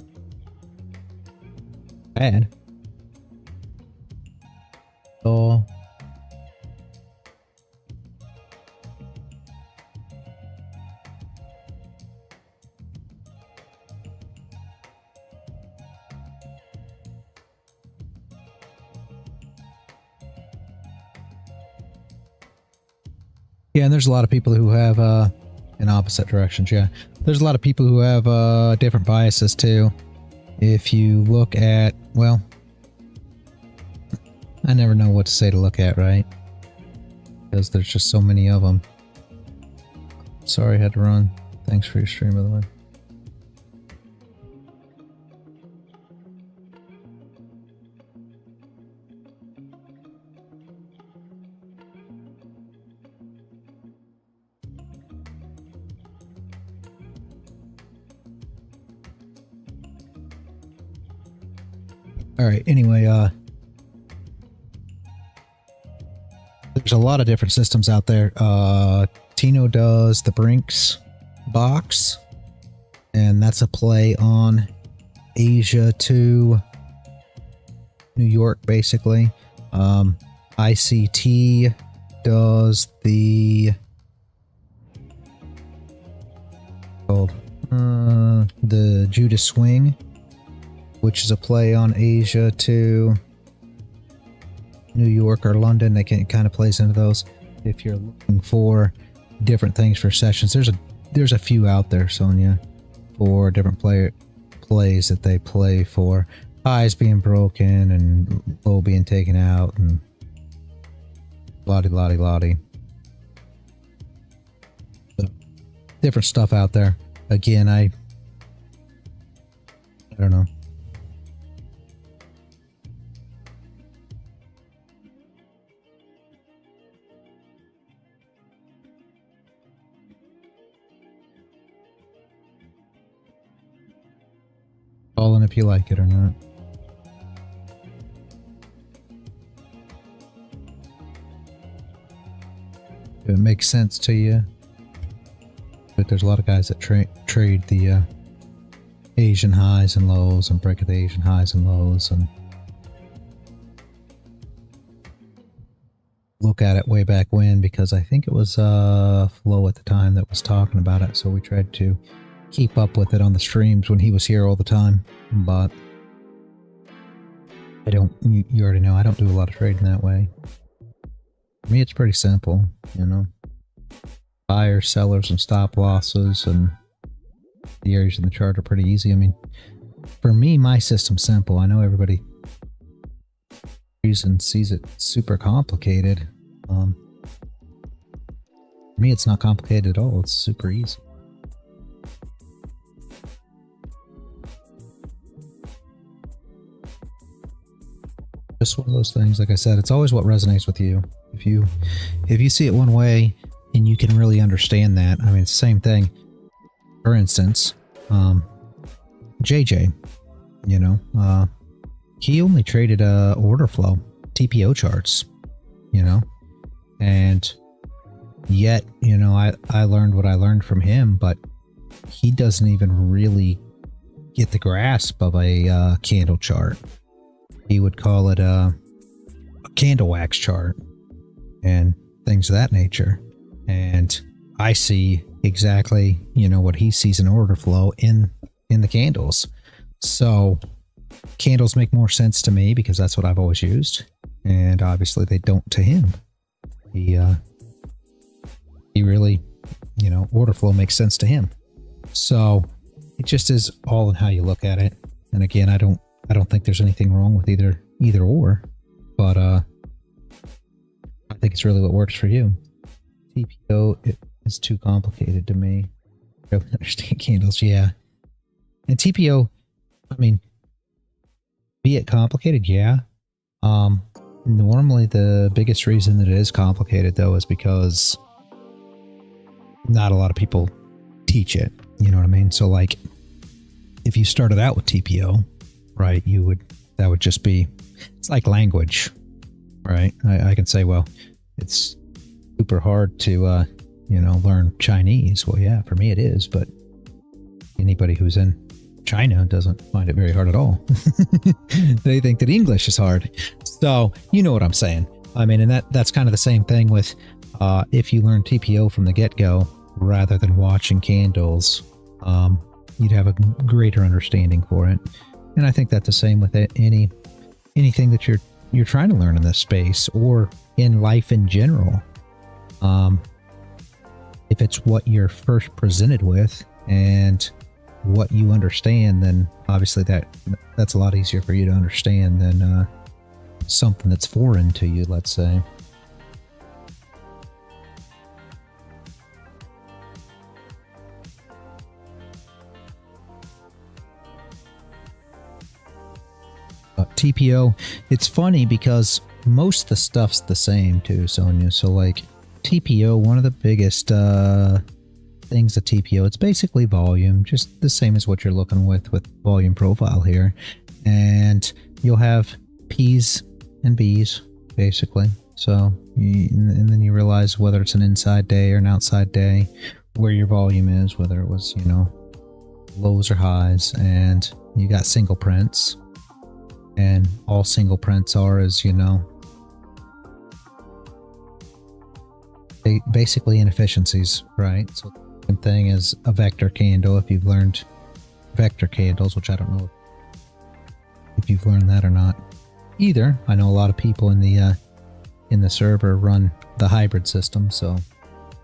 bad. So yeah, and there's a lot of people who have in opposite directions. Yeah, there's a lot of people who have different biases too. If you look at, well, I never know what to say to look at, right? Because there's just so many of them. Sorry I had to run. Thanks for your stream, by the way. All right, anyway, there's a lot of different systems out there. Tino does the Brinks box, and that's a play on Asia to New York, basically. ICT does the Judas Swing, which is a play on Asia to New York or London. They kind of plays into those. if you're looking for different things for sessions, there's a few out there, Sonia, for different plays that they play for highs being broken and low being taken out and lottie. So, different stuff out there. Again, I don't know. Call in if you like it or not. If it makes sense to you. But there's a lot of guys that trade the Asian highs and lows and break at the Asian highs and lows and look at it way back when, because I think it was Flo at the time that was talking about it, so we tried to keep up with it on the streams when he was here all the time. But I don't, you already know, I don't do a lot of trading that way. For me, it's pretty simple, you know. Buyers, sellers, and stop losses, and the areas in the chart are pretty easy. I mean, for me, my system's simple. I know everybody sees it super complicated. For me, it's not complicated at all. It's super easy. Just one of those things. Like I said, it's always what resonates with you. If you see it one way and you can really understand that, I mean, it's the same thing. For instance, JJ, you know, he only traded order flow, TPO charts, you know, and yet, you know, I learned what I learned from him, but he doesn't even really get the grasp of a candle chart. He would call it a candle wax chart and things of that nature. And I see exactly, you know, what he sees in order flow in the candles. So candles make more sense to me because that's what I've always used. And obviously they don't to him. He really, you know, order flow makes sense to him. So it just is all in how you look at it. And again, I don't think there's anything wrong with either or, but I think it's really what works for you. TPO, it is too complicated to me. I don't understand candles, yeah. And TPO, I mean, be it complicated, yeah. Normally the biggest reason that it is complicated though is because not a lot of people teach it, you know what I mean? So like, if you started out with TPO, right, that would just be, it's like language, right? I can say, well, it's super hard to, you know, learn Chinese. Well, yeah, for me it is, but anybody who's in China doesn't find it very hard at all. They think that English is hard. So, you know what I'm saying. I mean, and that's kind of the same thing with, if you learn TPO from the get-go, rather than watching candles, you'd have a greater understanding for it. And I think that's the same with anything that you're trying to learn in this space or in life in general. If it's what you're first presented with and what you understand, then obviously that's a lot easier for you to understand than something that's foreign to you, let's say. TPO, it's funny because most of the stuff's the same too, Sonia. So like TPO, one of the biggest things of TPO, it's basically volume, just the same as what you're looking with volume profile here. And you'll have P's and B's basically. So and then you realize whether it's an inside day or an outside day, where your volume is, whether it was, you know, lows or highs, and you got single prints. And all single prints are, as you know, basically inefficiencies, right? So the same thing as a vector candle. If you've learned vector candles, which I don't know if you've learned that or not either. I know a lot of people in the in the server run the hybrid system. So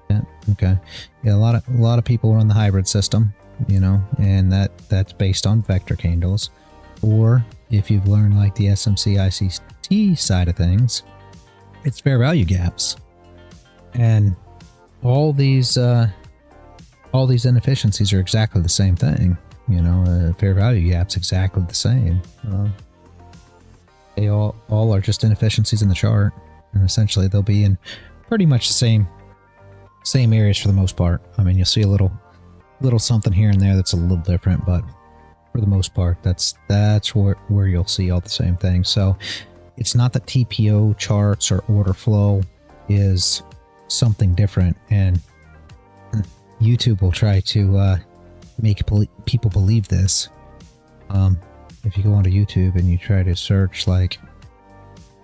yeah, okay, yeah, a lot of people run the hybrid system, you know, and that's based on vector candles. Or if you've learned like the SMC ICT side of things, it's fair value gaps, and all these inefficiencies are exactly the same thing. You know, fair value gap's exactly the same. They all are just inefficiencies in the chart, and essentially they'll be in pretty much the same areas for the most part. I mean, you'll see a little something here and there that's a little different, but for the most part, that's where you'll see all the same things. So it's not that TPO charts or order flow is something different, and YouTube will try to make people believe this. If you go onto YouTube and you try to search like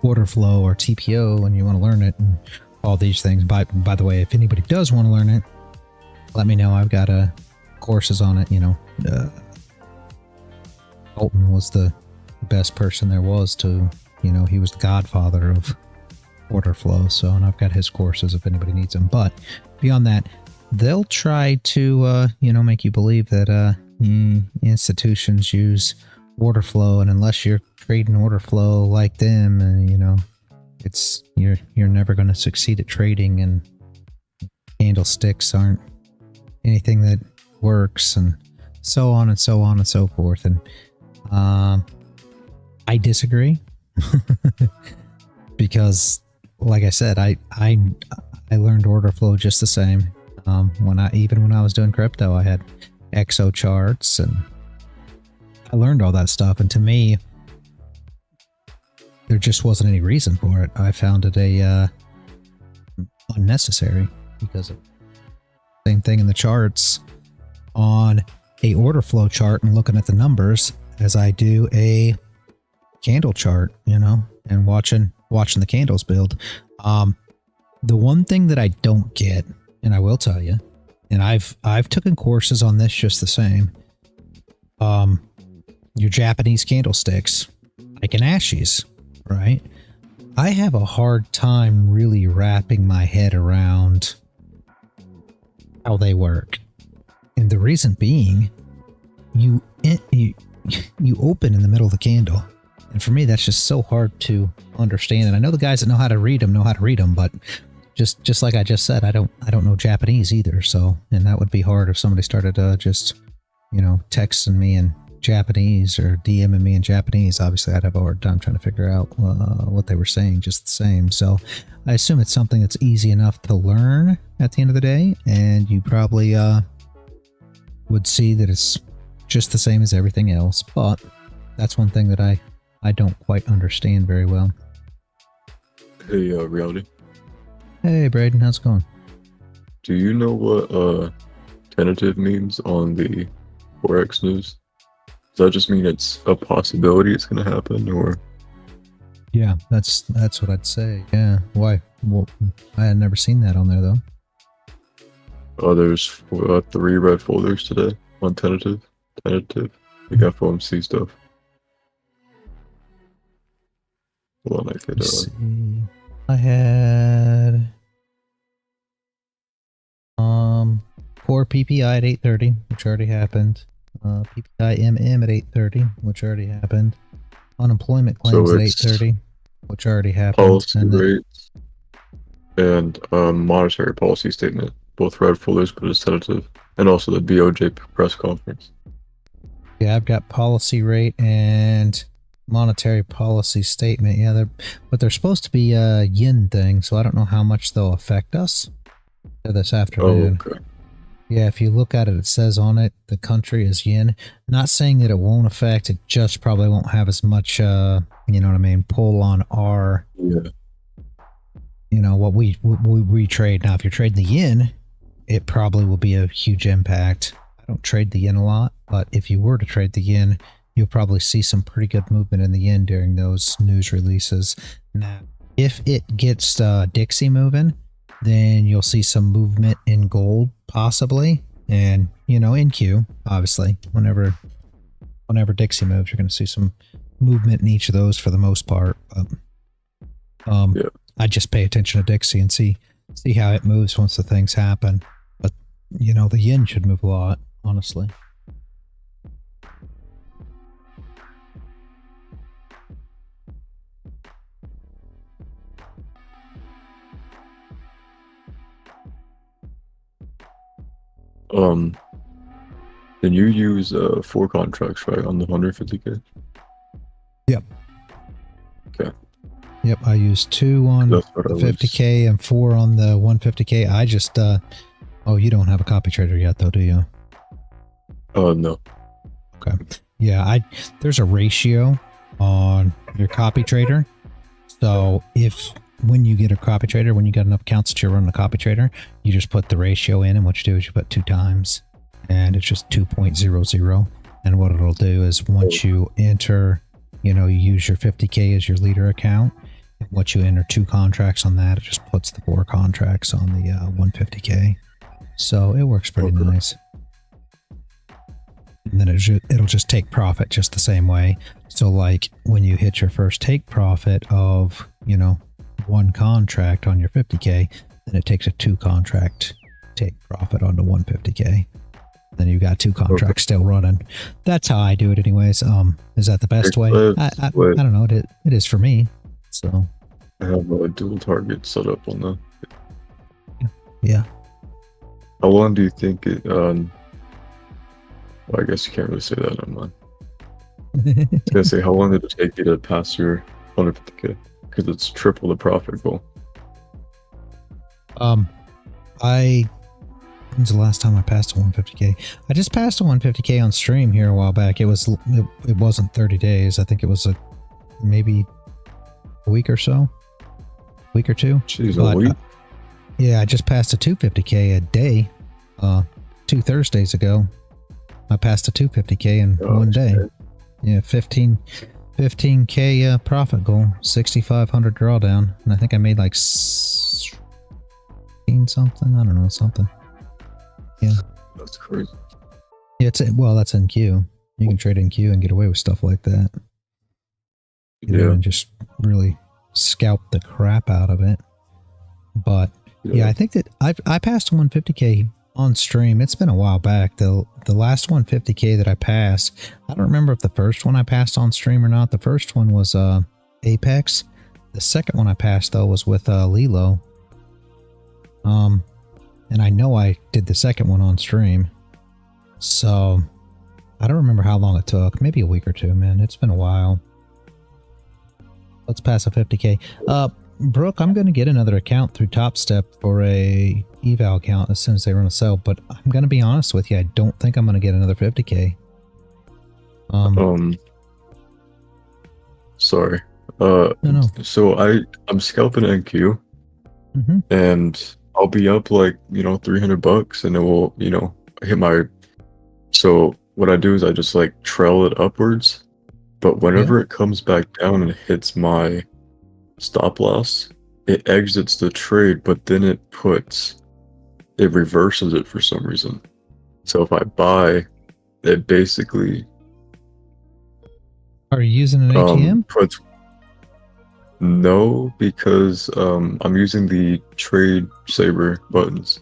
order flow or TPO and you want to learn it and all these things, by the way, if anybody does want to learn it, let me know. I've got courses on it. You know, Colton was the best person there was to, you know, he was the godfather of order flow. So, and I've got his courses if anybody needs them. But beyond that, they'll try to, you know, make you believe that institutions use order flow, and unless you're trading order flow like them, you know, it's you're never going to succeed at trading, and candlesticks aren't anything that works, and so on and so on and so forth. And I disagree because, like I said, I learned order flow just the same. When I was doing crypto, I had XO charts and I learned all that stuff. And to me, there just wasn't any reason for it. I found it unnecessary because of same thing in the charts on a order flow chart and looking at the numbers as I do a candle chart, you know, and watching the candles build. The one thing that I don't get, and I will tell you, and I've taken courses on this just the same. Your Japanese candlesticks, like an Ashies, right? I have a hard time really wrapping my head around how they work. And the reason being, you open in the middle of the candle. And for me, that's just so hard to understand. And I know the guys that know how to read them, but just like I just said, I don't know Japanese either. So, and that would be hard if somebody started just, you know, texting me in Japanese or DMing me in Japanese. Obviously, I'd have a hard time trying to figure out what they were saying just the same. So I assume it's something that's easy enough to learn at the end of the day. And you probably would see that it's just the same as everything else. But that's one thing that I don't quite understand very well. Hey, Reality. Hey, Braden, how's it going? Do you know what tentative means on the Forex news? Does that just mean it's a possibility it's going to happen, or? Yeah, that's what I'd say. Yeah, why? Well, I had never seen that on there though. There's 3 red folders today on tentative. We got FOMC stuff. Hold on, I could. Let's see. I had core PPI at 8:30, which already happened. PPI MM at 8:30, which already happened. Unemployment claims So at it's 8:30, which already happened. Policy And then, rates and monetary policy statement, both red folders, but it's tentative, and also the BOJ press conference. yeah, I've got policy rate and monetary policy statement. Yeah, they're supposed to be a yen thing, so I don't know how much they'll affect us this afternoon. Oh, okay. Yeah, if you look at it, it says on it the country is yen. Not saying that it won't affect, it just probably won't have as much, you know what I mean, pull on our, Yeah. you know, what we trade. Now, if you're trading the yen, it probably will be a huge impact. I don't trade the yen a lot, but if you were to trade the yen, you'll probably see some pretty good movement in the yen during those news releases. Now, if it gets Dixie moving, then you'll see some movement in gold, possibly, and, you know, in Q, obviously. Whenever Dixie moves, you're going to see some movement in each of those for the most part. But, Yeah. I just pay attention to Dixie and see how it moves once the things happen. But you know, the yen should move a lot, honestly. Can you use 4 contracts, right, on the 150K? Yep. Okay. Yep, I used 2 on the 50K and 4 on the 150K. I just oh, you don't have a copy trader yet though, do you? No. Okay. Yeah, there's a ratio on your copy trader. So when you get a copy trader, when you got enough accounts that you're running a copy trader, you just put the ratio in, and what you do is you put 2 times, and it's just 2.00. And what it'll do is once you enter, you know, you use your 50K as your leader account, and once you enter 2 contracts on that, it just puts the 4 contracts on the 150K. So it works pretty nice. And then it'll just take profit just the same way. So like when you hit your first take profit of, you know, 1 contract on your 50K, then it takes a 2 contract take profit on the 150K. Then you've got 2 contracts still running. That's how I do it anyways. Is that the best way? I don't know. It is for me. So I have a dual target set up on that. Yeah. How long do you think it well, I guess you can't really say that online. I was gonna say, how long did it take you to pass your 150K? Because it's triple the profit goal. When's the last time I passed a 150K? I just passed a 150K on stream here a while back. It wasn't 30 days. I think it was maybe a week or so. Week or 2. Jeez, a week? Yeah, I just passed a 250K a day. 2 Thursdays ago. I passed a 250K in one day. Shit. Yeah, 15K profit goal, 6,500 drawdown, and I think I made like 16 something. I don't know, something. Yeah, that's crazy. Yeah, well, that's in Q. You can trade in Q and get away with stuff like that. And just really scalp the crap out of it. But yeah, I think that I passed 150K on stream. It's been a while back. The last 150K that I passed, I don't remember if the first one I passed on stream or not. The first one was Apex. The second one I passed though was with Lilo. And I know I did the second one on stream. So I don't remember how long it took. Maybe a week or 2, man. It's been a while. Let's pass a 50K. Brooke, I'm going to get another account through Top Step for a eval account as soon as they run a sale, but I'm going to be honest with you, I don't think I'm going to get another 50K. Sorry. No. So I'm scalping NQ, and I'll be up like, you know, $300, and it will, you know, hit my. So what I do is I just like trail it upwards, but whenever it comes back down and hits my stop loss, it exits the trade, but then it reverses it for some reason. So if I buy, it basically. Are you using an ATM? No, because I'm using the Trade Saber buttons,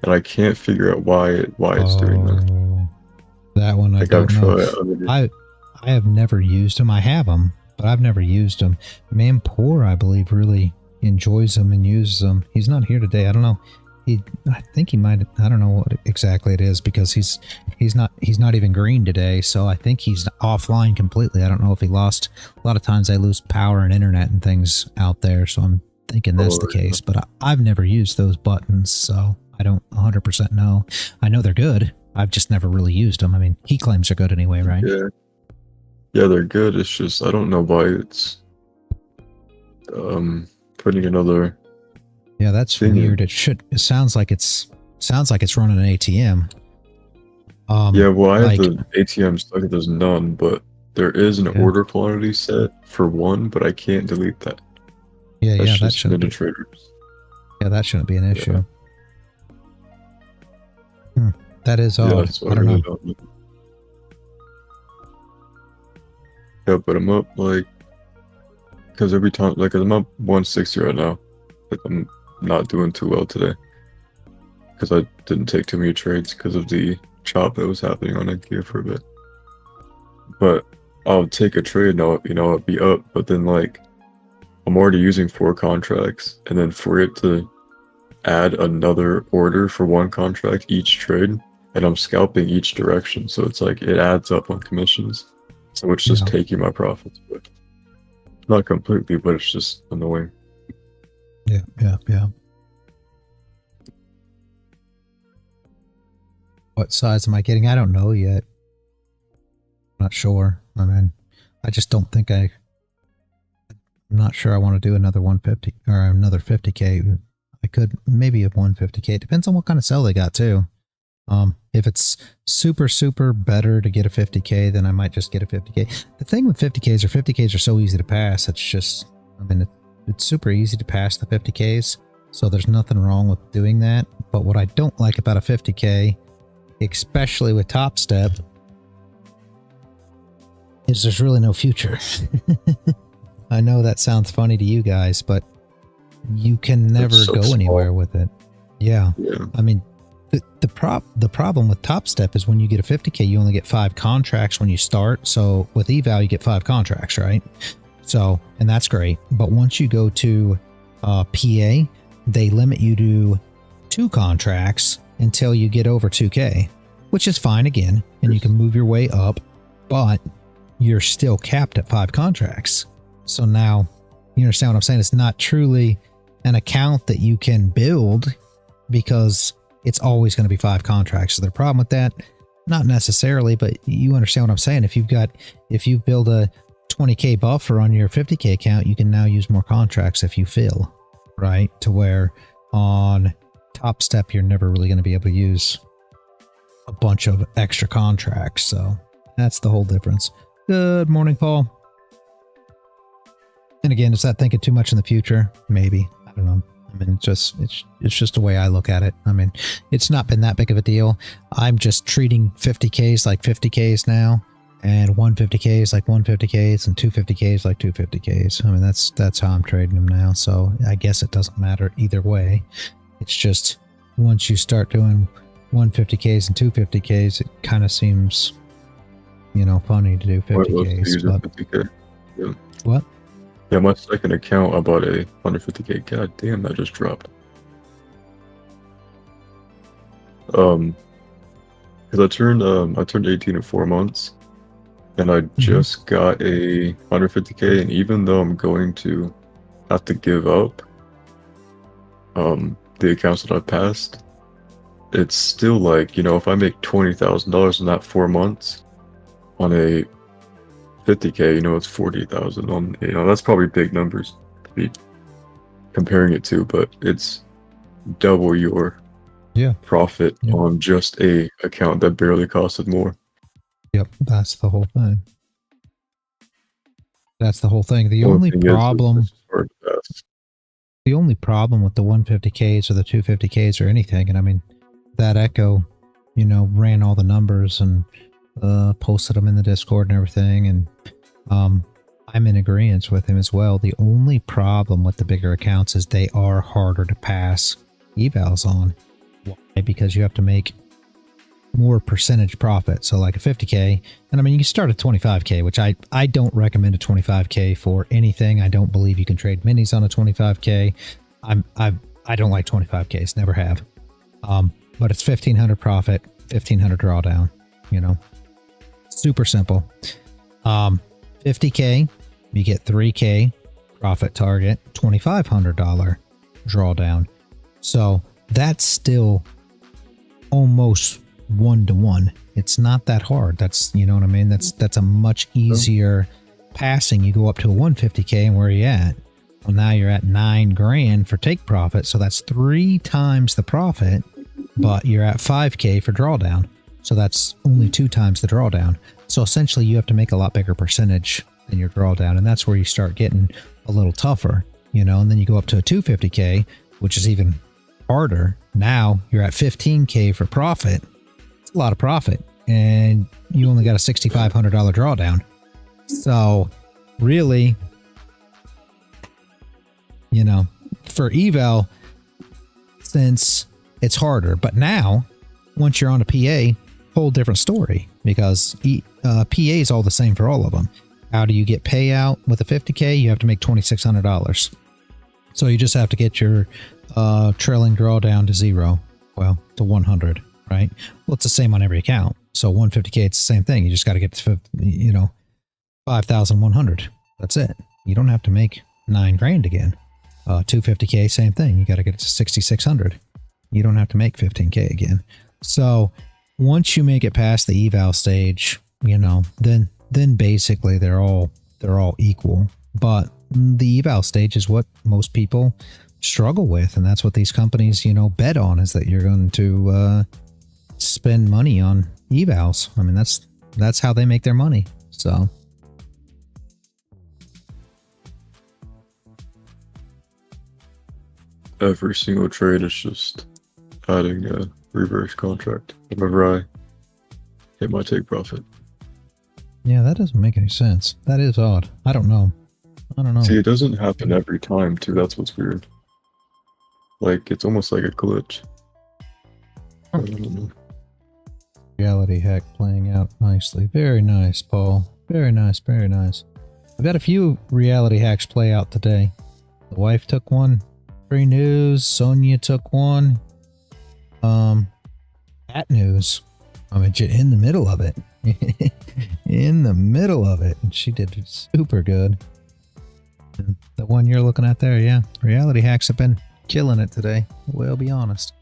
and I can't figure out why it's doing that. That one I don't know. I have never used them. I have them, but I've never used them. Manpour, I believe, really enjoys them and uses them. He's not here today. I don't know. I think he might. I don't know what exactly it is because he's not even green today. So I think he's offline completely. I don't know if he lost. A lot of times they lose power and internet and things out there. So I'm thinking that's the case. But I've never used those buttons, so I don't 100% know. I know they're good. I've just never really used them. I mean, he claims they're good anyway, right? Yeah, they're good. It's just I don't know why it's putting another. Yeah, that's weird. It sounds like it's running an ATM. Yeah, well, I have the ATM stuck. There's none, but there is an order quantity set for 1, but I can't delete that. Yeah, that shouldn't be. Traders. Yeah, that shouldn't be an issue. That is odd. I don't know. Yeah, but I'm up like, because every time, like, I'm up 160 right now. profit. I'm not doing too well today because I didn't take too many trades because of the chop that was happening on NQ for a bit. But I'll take a trade and I'll be up, but then like I'm already using 4 contracts, and then for it to add another order for 1 contract each trade, and I'm scalping each direction, so it's like it adds up on commissions. So it's just taking my profits, but not completely, but it's just annoying. Yeah. What size am I getting? I don't know yet. I'm not sure. I mean, I just don't think I'm not sure I want to do another 150 or another 50K. I could maybe have 150K. It depends on what kind of sell they got too. If it's super better to get a 50K, then I might just get a 50K. The thing with 50Ks are so easy to pass. It's just, I mean, it's super easy to pass the 50Ks. So there's nothing wrong with doing that. But what I don't like about a 50K, especially with Top Step, is there's really no future. I know that sounds funny to you guys, but you can never go anywhere with it. Yeah. I mean, the problem with Top Step is when you get a 50K, you only get 5 contracts when you start. So with eval, you get 5 contracts, right? So, and that's great. But once you go to PA, they limit you to 2 contracts until you get over 2K, which is fine again, and you can move your way up, but you're still capped at 5 contracts. So now you understand what I'm saying? It's not truly an account that you can build because it's always going to be 5 contracts. Is there a problem with that? Not necessarily, but you understand what I'm saying. If you build a 20K buffer on your 50K account, you can now use more contracts if you fill, right? To where on Top Step, you're never really going to be able to use a bunch of extra contracts. So that's the whole difference. Good morning, Paul. And again, is that thinking too much in the future? Maybe. I don't know. I mean, it's just the way I look at it. I mean, it's not been that big of a deal. I'm just treating 50Ks like 50Ks now, and 150Ks like 150Ks, and 250Ks like 250Ks. I mean, that's how I'm trading them now. So I guess it doesn't matter either way. It's just once you start doing 150Ks and 250Ks, it kind of seems, funny to do 50Ks. But, 50K? Yeah. What? Yeah, my second account, I bought a 150K. God damn, that just dropped. Because I turned 18 in 4 months, and I just got a 150K, and even though I'm going to have to give up the accounts that I've passed, it's still like, if I make $20,000 in that 4 months on a 50K, it's 40,000 on, that's probably big numbers to be comparing it to, but it's double your profit on just a account that barely costed more. Yep, that's the whole thing. That's the whole thing. The only problem with the 150Ks or the 250Ks or anything, and I mean, that Echo, ran all the numbers and posted them in the Discord and everything, and I'm in agreement with him as well. The only problem with the bigger accounts is they are harder to pass evals on. Why? Because you have to make more percentage profit. So like a 50K, and I mean, you can start at 25K, which I don't recommend a 25K for anything. I don't believe you can trade minis on a 25K. I don't like 25Ks, never have. But it's 1,500 profit, 1,500 drawdown, super simple. 50K, you get 3K profit target, $2,500 drawdown. So that's still almost 1-to-1. It's not that hard. That's, you know what I mean? That's a much easier passing. You go up to a 150K, and where are you at? Well, now you're at $9,000 for take profit. So that's 3 times the profit, but you're at 5K for drawdown. So that's only 2 times the drawdown. So essentially you have to make a lot bigger percentage than your drawdown. And that's where you start getting a little tougher, and then you go up to a 250K, which is even harder. Now you're at 15K for profit. It's a lot of profit, and you only got a $6,500 drawdown. So really, for eval, since it's harder. But now, once you're on a PA, whole different story, because PA is all the same for all of them. How do you get payout with a 50K? You have to make $2,600. So you just have to get your trailing draw down to 0. Well, to 100, right? Well, it's the same on every account. So 150K, it's the same thing. You just got to get to, 5,100. That's it. You don't have to make $9,000 again. 250K, same thing. You got to get it to 6,600. You don't have to make 15K again. So once you make it past the eval stage, then basically they're all equal. But the eval stage is what most people struggle with, and that's what these companies, bet on, is that you're going to spend money on evals. I mean, that's how they make their money. So every single trade is just adding a reverse contract whenever I hit my take profit. Yeah, that doesn't make any sense. That is odd. I don't know. See, it doesn't happen every time, too. That's what's weird. Like, it's almost like a glitch. I don't know. Reality hack playing out nicely. Very nice, Paul. Very nice, very nice. I've got a few reality hacks play out today. The wife took one. Free news. Sonia took one. At news. I mean, in the middle of it. In the middle of it. And she did super good. And the one you're looking at there, yeah. Reality hacks have been killing it today. We'll be honest.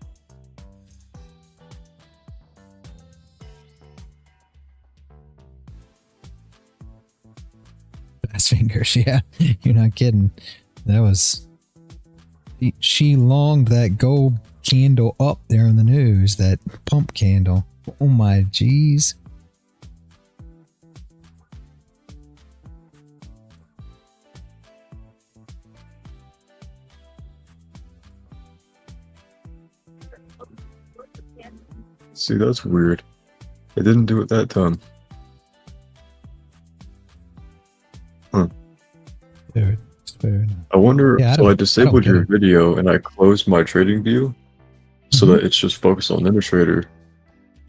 Fast fingers, yeah. You're not kidding. That was... She longed that gold candle up there in the news, that pump candle. Oh my jeez. See, that's weird. It didn't do it that time. Huh. Very nice. I wonder, Yeah, so I disabled your video and I closed my trading view so that it's just focused on Illustrator,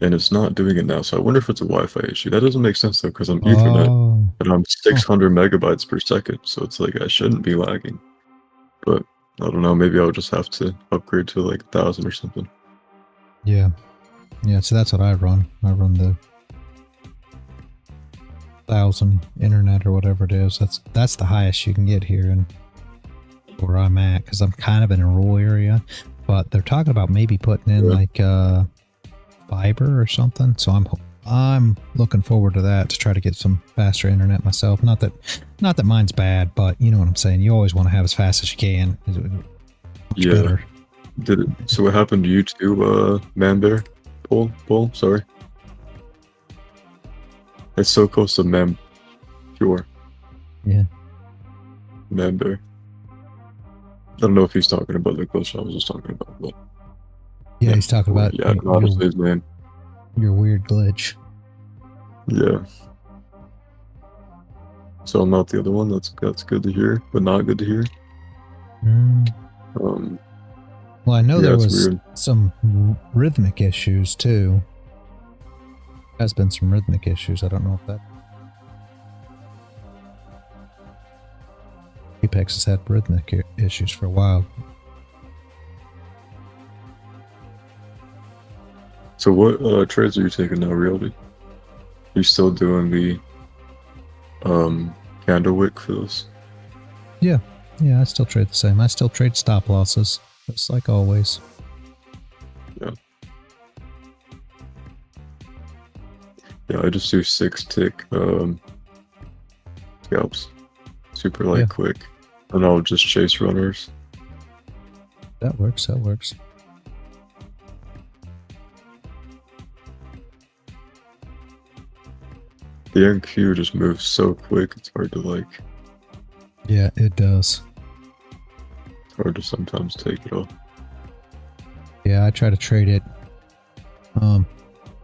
and it's not doing it now. So I wonder if it's a Wi-Fi issue. That doesn't make sense though, because I'm Ethernet and I'm 600 megabytes per second. So it's like I shouldn't be lagging. But I don't know, maybe I'll just have to upgrade to like 1,000 or something. Yeah. Yeah, so that's what I run. I run the 1,000 internet or whatever it is. That's the highest you can get here and where I'm at, because I'm kind of in a rural area. But they're talking about maybe putting in like fiber or something. So I'm looking forward to that, to try to get some faster internet myself. Not that mine's bad, but you know what I'm saying. You always want to have as fast as you can. Much better. Did it? So what happened to you too, Man Bear? Bull, sorry. It's so close to Man Pure. Yeah. Man Bear. I don't know if he's talking about the glitch I was just talking about, but yeah, he's talking about obviously his name. Your weird glitch. Yeah. So I'm not the other one. That's good to hear, but not good to hear. Well, I know there was weird. some rhythmic issues too. Has been some rhythmic issues. I don't know if that Apex has had rhythmic issues for a while. So what trades are you taking now, Reality? You still doing the candle wick for this? Yeah, I still trade the same. I still trade stop losses, just like always. Yeah. Yeah, I just do 6-tick scalps. Super quick. And I'll just chase runners. That works. The NQ just moves so quick, it's hard to Yeah, it does. It's hard to sometimes take it off. Yeah, I try to trade it.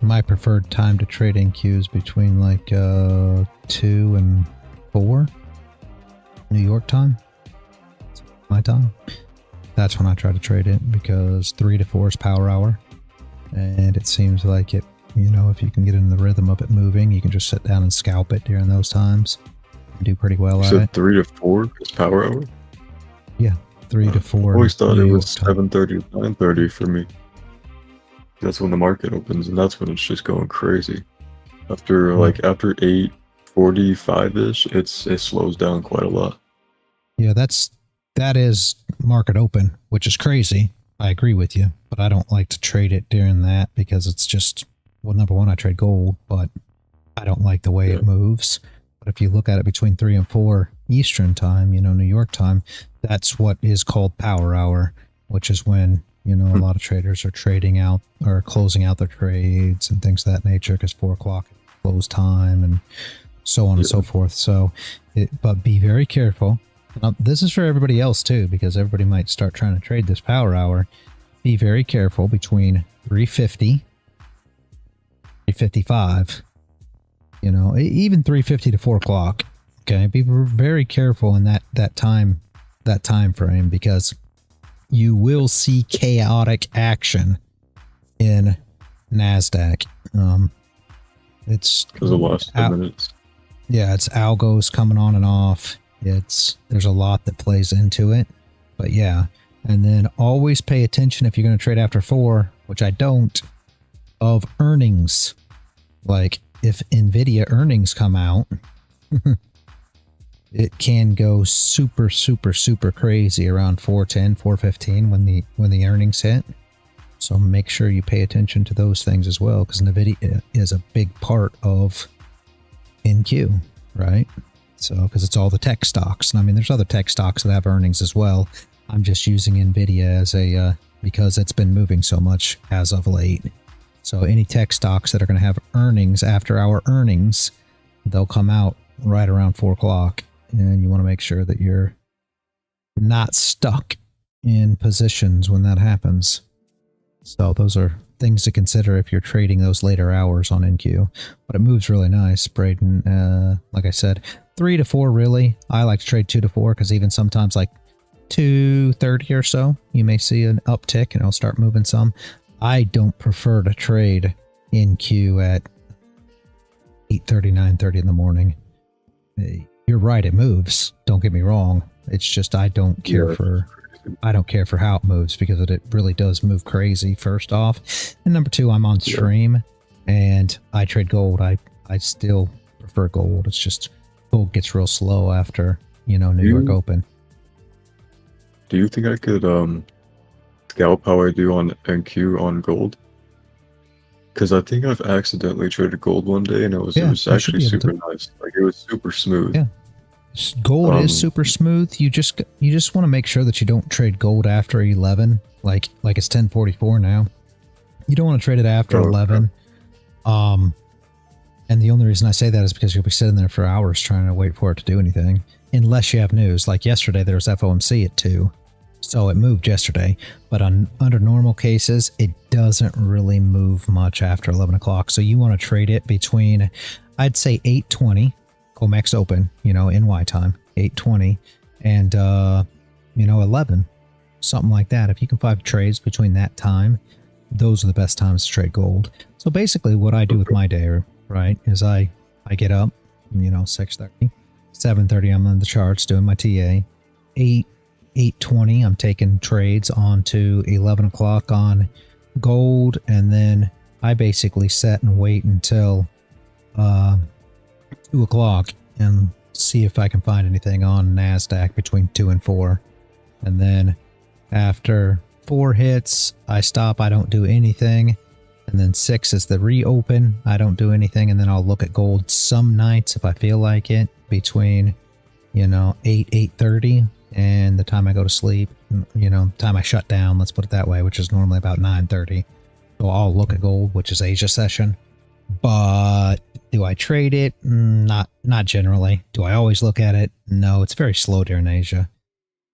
My preferred time to trade NQ is between 2 and 4 New York time. My time. That's when I try to trade it, because 3 to 4 is power hour. And it seems like it, if you can get in the rhythm of it moving, you can just sit down and scalp it during those times. Do pretty well at it. 3 to 4 is power hour? Yeah, 3 to 4. I always thought New it York was time. 7:30 to 9:30 for me. That's when the market opens, and that's when it's just going crazy. After after 8:45-ish, it slows down quite a lot. Yeah, that is market open, which is crazy. I agree with you, but I don't like to trade it during that, because it's just, well, number one, I trade gold, but I don't like the way it moves. But if you look at it between 3 and 4 Eastern time, New York time, that's what is called power hour, which is when, a lot of traders are trading out or closing out their trades and things of that nature, because 4 o'clock is close time and so on and so forth. So, but be very careful. Now, this is for everybody else too, because everybody might start trying to trade this power hour. Be very careful between 350, 355, even 350 to 4 o'clock. Okay, be very careful in that time frame, because you will see chaotic action in Nasdaq. It's because of the last 10 minutes. Yeah, it's algos coming on and off. There's a lot that plays into it, but yeah. And then always pay attention, if you're going to trade after 4, which I don't, of earnings. Like if Nvidia earnings come out, it can go super, super, super crazy around 410, 415 when the earnings hit. So make sure you pay attention to those things as well, because Nvidia is a big part of NQ, right? So, because it's all the tech stocks. And I mean, there's other tech stocks that have earnings as well. I'm just using Nvidia as because it's been moving so much as of late. So any tech stocks that are going to have earnings after our earnings, they'll come out right around 4 o'clock. And you want to make sure that you're not stuck in positions when that happens. So those are things to consider if you're trading those later hours on NQ. But it moves really nice, Braden. Like I said, 3 to 4 really. I like to trade 2 to 4, because even sometimes like 2:30 or so, you may see an uptick and it'll start moving some. I don't prefer to trade NQ at 8:30, 9:30 in the morning. You're right, it moves. Don't get me wrong. It's just I don't care for how it moves, because it really does move crazy, first off. And number 2, I'm on stream and I trade gold. I still prefer gold. It's just gold gets real slow after, New York open. Do you think I could scalp how I do on NQ on gold? Because I think I've accidentally traded gold one day, and it was actually super nice. Like, it was super smooth. Yeah. Gold is super smooth. You just want to make sure that you don't trade gold after 11, like it's 10:44 now. You don't want to trade it after 11. And the only reason I say that is because you'll be sitting there for hours trying to wait for it to do anything, unless you have news. Like yesterday, there was FOMC at 2, so it moved yesterday. But under normal cases, it doesn't really move much after 11 o'clock. So you want to trade it between, I'd say 8:20. COMEX open, NY time, 8:20, and 11, something like that. If you can find trades between that time, those are the best times to trade gold. So basically what I do with my day, right, is I get up, 6:30, 7:30 I'm on the charts doing my TA, 8:20 I'm taking trades on to 11 o'clock on gold, and then I basically set and wait until 2 o'clock and see if I can find anything on Nasdaq between 2 and 4. And then after 4 hits, I stop. I don't do anything. And then 6 is the reopen. I don't do anything. And then I'll look at gold some nights if I feel like it between, 8:30 and the time I go to sleep, time I shut down, let's put it that way, which is normally about 9:30. So I'll look at gold, which is Asia session. But do I trade it? Not generally. Do I always look at it? No, it's very slow during Asia.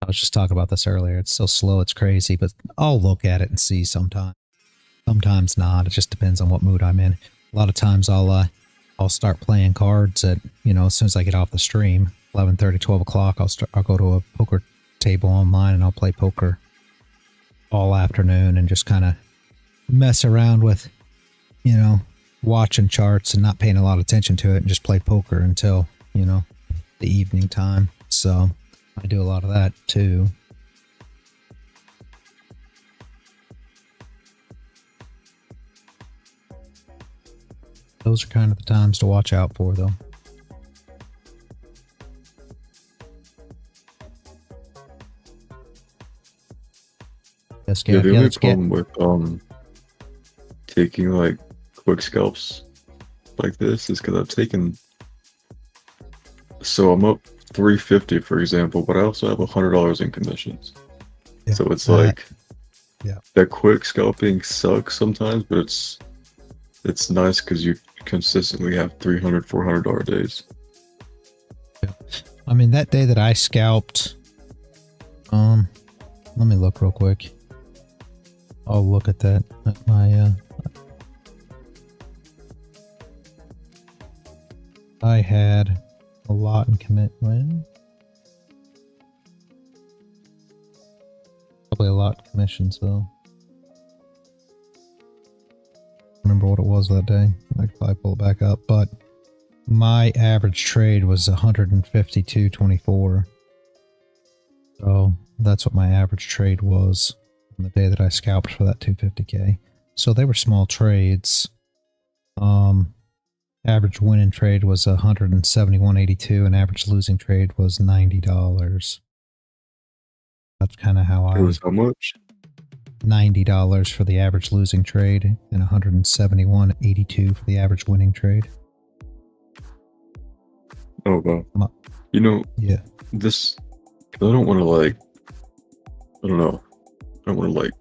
I was just talking about this earlier. It's so slow, it's crazy, but I'll look at it and see sometimes. Sometimes not. It just depends on what mood I'm in. A lot of times I'll start playing cards at, as soon as I get off the stream, 11:30, 12 o'clock, I'll go to a poker table online and I'll play poker all afternoon and just kind of mess around with, you know, watching charts and not paying a lot of attention to it, and just play poker until, you know, the evening time. So I do a lot of that too. Those are kind of the times to watch out for, though. Yes, Yeah, the only problem with taking like quick scalps like this is because I've taken, so I'm up 350 for example, but I also have $100 in commissions. Yeah, so it's like, yeah, that quick scalping sucks sometimes, but it's nice because you consistently have $300-$400 days. Yeah. I mean, that day that I scalped, let me look real quick. I'll look at that at my I had a lot in commit win. Probably a lot in commissions though. Remember what it was that day. I could probably pull it back up, but my average trade was 152.24. So that's what my average trade was on the day that I scalped for that 250K. So they were small trades. Average winning trade was 171.82 and average losing trade was $90. That's kind of how It was how much? $90 for the average losing trade and 171.82 for the average winning trade. Oh wow. You know, yeah. This, I don't want to like, I don't know. I don't want to like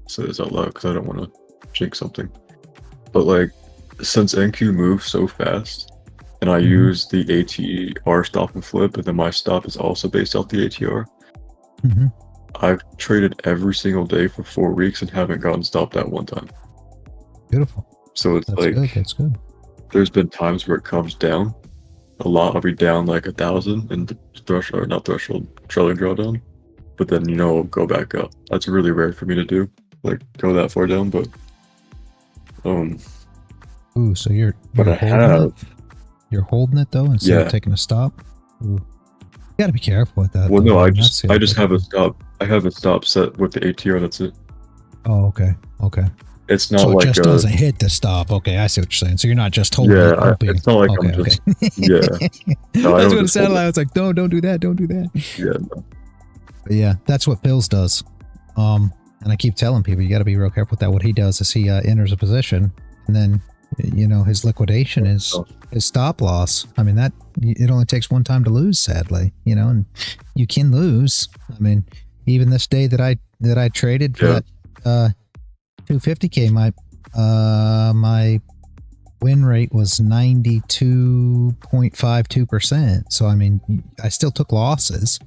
say this out loud because I don't want to jinx something. But like, since NQ moves so fast, and I use the ATR stop and flip, and then my stop is also based off the ATR. I've traded every single day for 4 weeks and haven't gotten stopped at one time. Beautiful. So it's that's like, good. That's good. There's been times where it comes down a lot. I'll be down like 1,000 in the threshold, or not threshold, trailing drawdown. But then, you know, it'll go back up. That's really rare for me to do, like go that far down, but ooh, so you're but I holding have it? You're holding it though instead of taking a stop? Ooh. You gotta be careful with that. Well, though. no, I just have a stop. I have a stop set with the ATR. That's it. Oh, okay. Okay. It's not so it like just doesn't hit the stop. Okay, I see what you're saying. So you're not just holding it. It's not like I'm just yeah. No, that's what it sounded like. I was like, no, don't do that. Don't do that. Yeah. No. But yeah, that's what Phil's does. And I keep telling people you got to be real careful with that. What he does is he enters a position, and then you know his liquidation is his stop loss. I mean that it only takes one time to lose, sadly. You know, and you can lose. I mean, even this day that I traded for that 250K, my win rate was 92.52%. So I mean, I still took losses.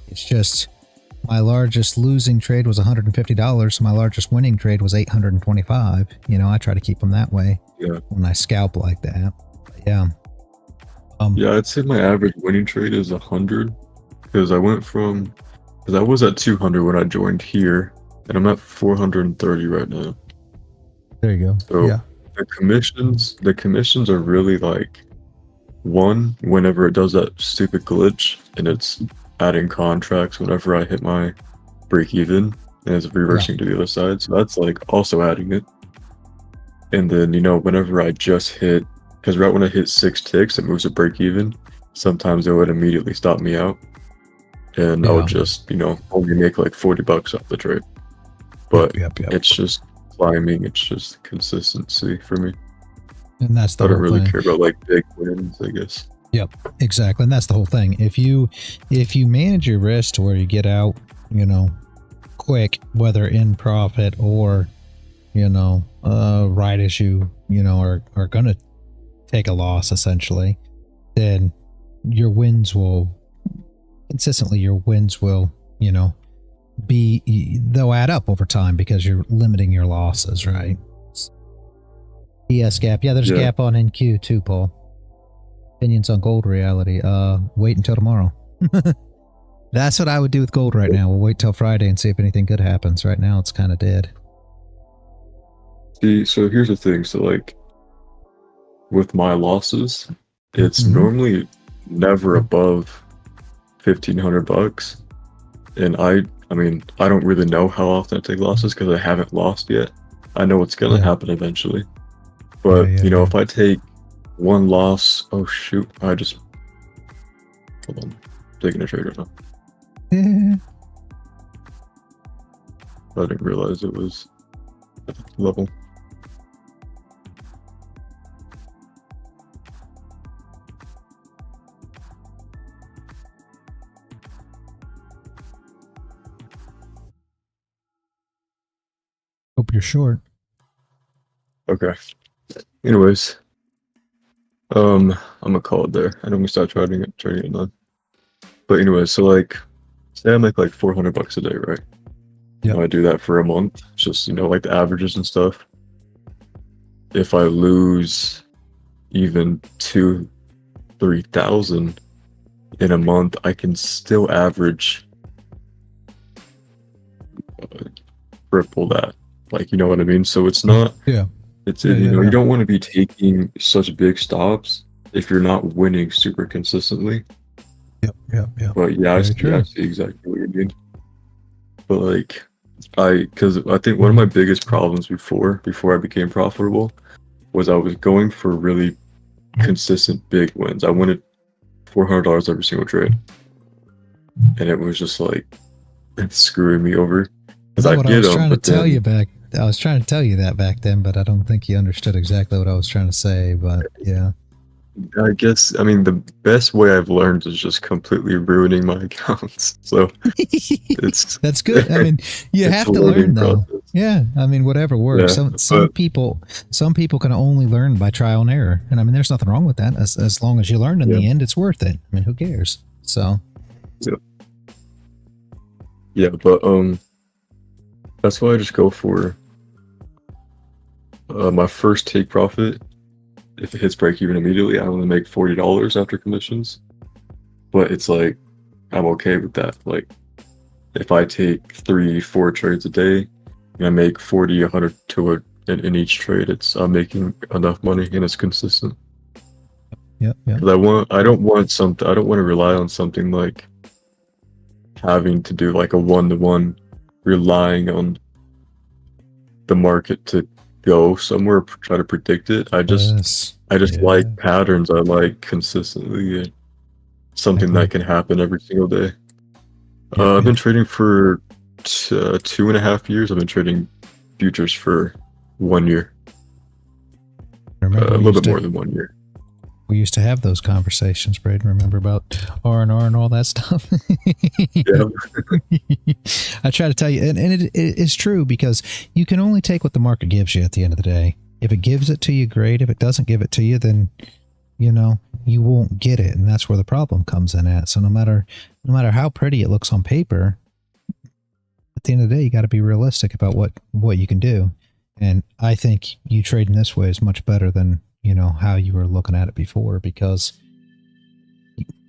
It's just my largest losing trade was $150. So my largest winning trade was $825. You know, I try to keep them that way. Yeah. When I scalp like that. But yeah. Yeah, I'd say my average winning trade is 100 because I went from, because I was at 200 when I joined here, and I'm at 430 right now. There you go. So yeah. the commissions are really like, one, whenever it does that stupid glitch and it's adding contracts whenever I hit my break even and it's reversing to the other side. So that's like also adding it. And then, you know, whenever I just hit, because right when I hit 6 ticks, it moves to break even. Sometimes it would immediately stop me out. And I would just, you know, only make like $40 off the trade. But it's just climbing. It's just consistency for me. And that's the I whole don't really thing. care about like big wins, I guess. Yep, exactly. And that's the whole thing. If you manage your risk to where you get out, you know, quick, whether in profit or, you know, right as you know, are going to take a loss essentially, then your wins will consistently, you know, they'll add up over time because you're limiting your losses, right? ES gap. Yeah, there's a gap on NQ too, Paul. Opinions on gold reality. Wait until tomorrow. That's what I would do with gold right now. We'll wait till Friday and see if anything good happens. Right now, it's kind of dead. See, so here's the thing. So like with my losses, it's normally never above $1,500, and I mean, I don't really know how often I take losses because I haven't lost yet. I know it's gonna happen eventually, but you know, if I take one loss, oh shoot, hold on, I'm taking a trade right now. I didn't realize it was at that level. Hope you're short. Okay. Anyways, I'm gonna call it there. I know we start trading it none. But anyways, so like, say I make like $400 a day, right? Yeah. I do that for a month. Just, you know, like the averages and stuff. If I lose even 2,000-3,000 in a month, I can still average triple that. Like, you know what I mean? So it's not. Yeah. You know, you don't want to be taking such big stops if you're not winning super consistently. Yep. But yeah, I see exactly what you mean. But like, because I think one of my biggest problems before I became profitable was I was going for really consistent big wins. I wanted $400 every single trade, and it was just like screwing me over. That's what I was trying to tell you back. I was trying to tell you that back then, but I don't think you understood exactly what I was trying to say. But yeah, I guess, I mean, the best way I've learned is just completely ruining my accounts. So that's good. I mean, you have to learn though. Process. Yeah, I mean, whatever works. Yeah, some people can only learn by trial and error, and I mean, there's nothing wrong with that. As long as you learn in the end, it's worth it. I mean, who cares? So. Yeah, but that's why I just go for my first take profit. If it hits break even immediately, I only make $40 after commissions. But it's like, I'm okay with that. Like, if I take 3-4 trades a day and I make 40, 100 to in each trade, I'm making enough money and it's consistent. Yep. I don't want to rely on something like having to do like a one-to-one, relying on the market to go somewhere, try to predict it. I just like patterns. I like consistency, something that can happen every single day. I've been trading for 2.5 years. I've been trading futures for 1 year. A little bit more than 1 year. We used to have those conversations, Braden. Remember about R&R and all that stuff? Yeah. I try to tell you, and it is true, because you can only take what the market gives you at the end of the day. If it gives it to you, great. If it doesn't give it to you, then, you know, you won't get it. And that's where the problem comes in at. So no matter how pretty it looks on paper, at the end of the day, you got to be realistic about what you can do. And I think you trading this way is much better than, you know, how you were looking at it before, because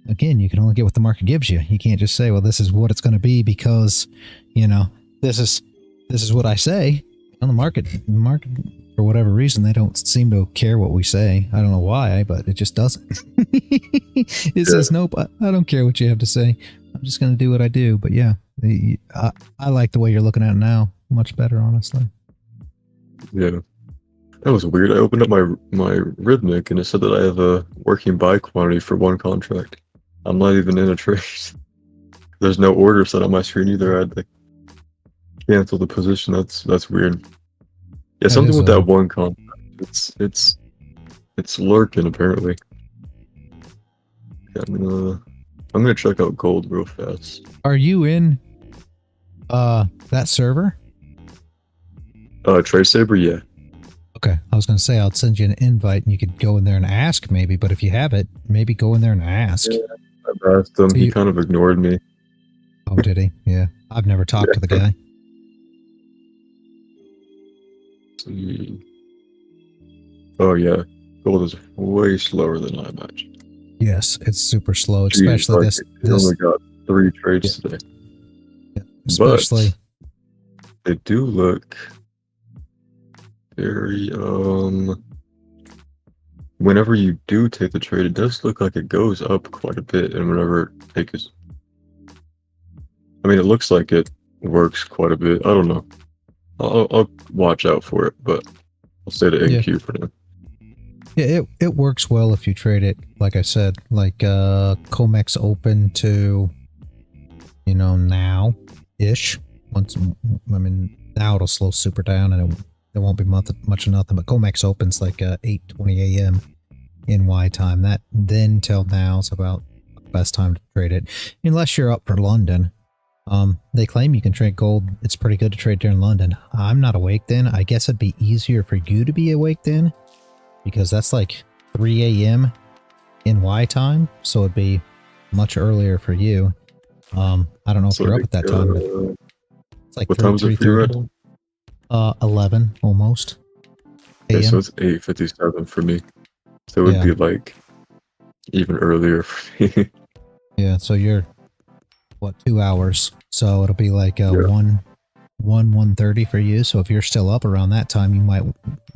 again, you can only get what the market gives you. You can't just say, well, this is what it's going to be because, you know, this is what I say. On the market, for whatever reason, they don't seem to care what we say. I don't know why, but it just doesn't. It says, nope, I don't care what you have to say. I'm just going to do what I do. But yeah, I like the way you're looking at it now. Much better, honestly. Yeah. That was weird. I opened up my Rhythmic and it said that I have a working buy quantity for one contract. I'm not even in a trade. There's no order set on my screen either. I had to cancel the position. That's weird. Yeah, something with that one contract. It's lurking apparently. Yeah, I'm gonna check out gold real fast. Are you in that server? TradeSaber, yeah. Okay, I was going to say I'll send you an invite and you could go in there and ask maybe, but if you have it, maybe go in there and ask. Yeah, I've asked him. He kind of ignored me. Oh, did he? Yeah, I've never talked to the guy. Oh yeah, gold is way slower than I imagined. Yes, it's super slow, especially this. It only got 3 trades today. Yeah. Especially, but they do look very whenever you do take the trade, it does look like it goes up quite a bit, and whenever it is, I mean, it looks like it works quite a bit. I don't know. I'll watch out for it, but I'll stay to NQ for now. Yeah, it works well if you trade it, like I said, like COMEX open to, you know, now-ish. Once, I mean, now it'll slow super down and it won't be much of nothing, but COMEX opens like 8:20 a.m. NY time. That then till now is about the best time to trade it, unless you're up for London. They claim you can trade gold. It's pretty good to trade during London. I'm not awake then. I guess it'd be easier for you to be awake then, because that's like 3 a.m. NY time, so it'd be much earlier for you. I don't know if you're up at that time, but it's like what time is it for you right now? 11 almost. Okay, so it's 8:57 for me. So it would be like even earlier for me. Yeah, so you're what, 2 hours? So it'll be like 1:30 for you. So if you're still up around that time, you might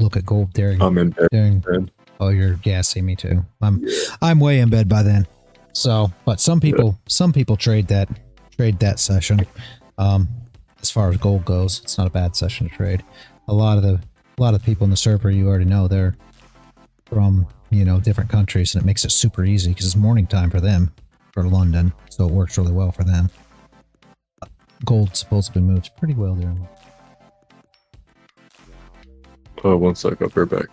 look at gold during. I'm in bed. Oh, you're gassing me too. I'm way in bed by then. So, but some people trade that session. As far as gold goes, it's not a bad session to trade. A lot of the people in the server, you already know, they're from, you know, different countries, and it makes it super easy because it's morning time for them, for London, so it works really well for them. Gold supposedly moves pretty well there. Oh, 1 sec, I'll be right back.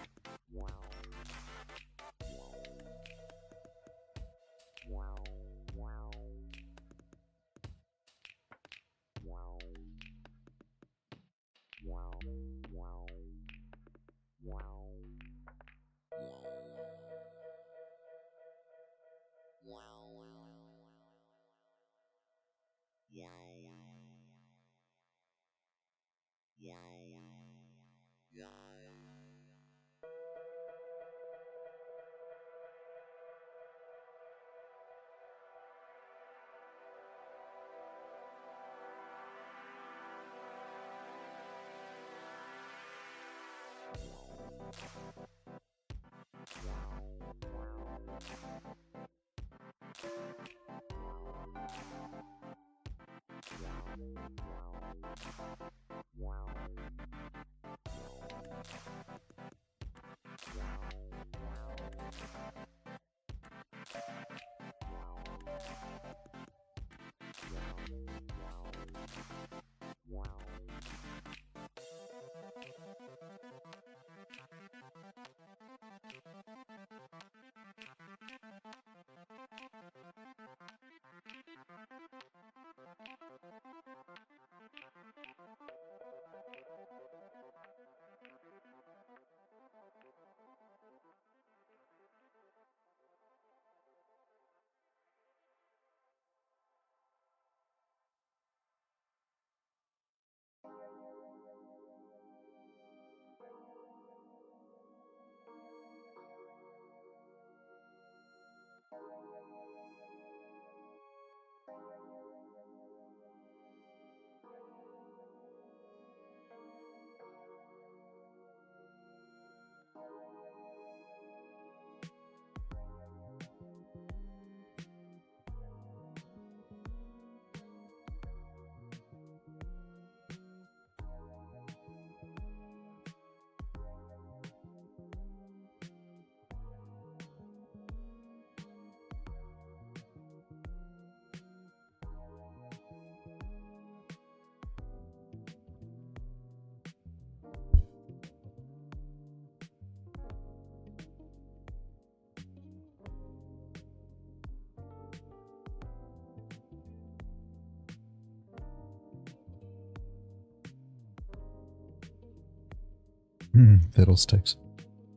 Fiddlesticks.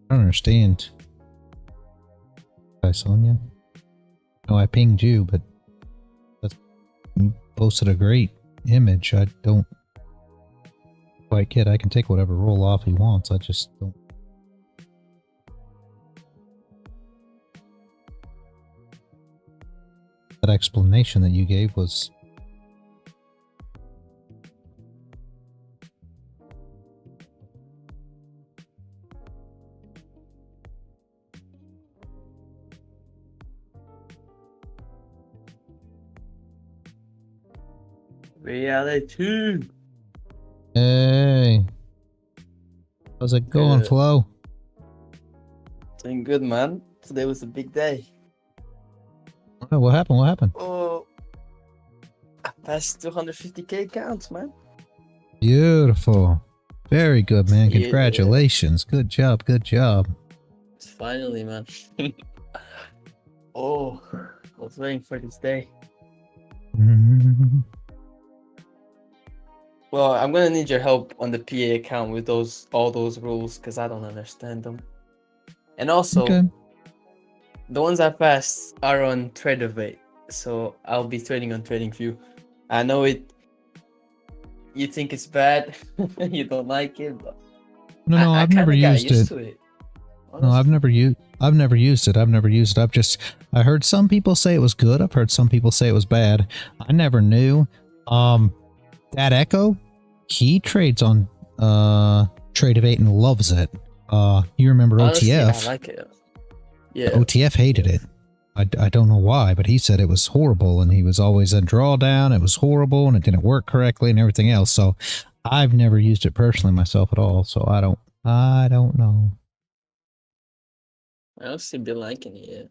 I don't understand. Hi, Sonia. No, I pinged you, but you posted a great image. I don't quite get. I can take whatever roll off he wants. I just don't. But that explanation that you gave was... Reality. Hey. How's it going, Good. Flo? Doing good, man. Today was a big day. Oh, what happened? What happened? Oh, I passed 250k accounts, man. Beautiful. Very good, man. Yeah. Congratulations. Good job. Good job. Finally, man. Oh, I was waiting for this day. Well, I'm gonna need your help on the PA account with all those rules because I don't understand them. And also, Okay. the ones I passed are on TradeWin, so I'll be trading on TradingView. I know it. You think it's bad, you don't like it, but No, I I've never kinda got used used it. to it. No, I've never used it. I've never used it. I heard some people say it was good. I've heard some people say it was bad. I never knew. That Echo, he trades on TradeWin and loves it. You remember Honestly, OTF? I like it. Yeah. OTF hated it. I don't know why, but he said it was horrible and he was always in drawdown. It was horrible and it didn't work correctly and everything else. So I've never used it personally myself at all. So I don't know. I honestly been liking it,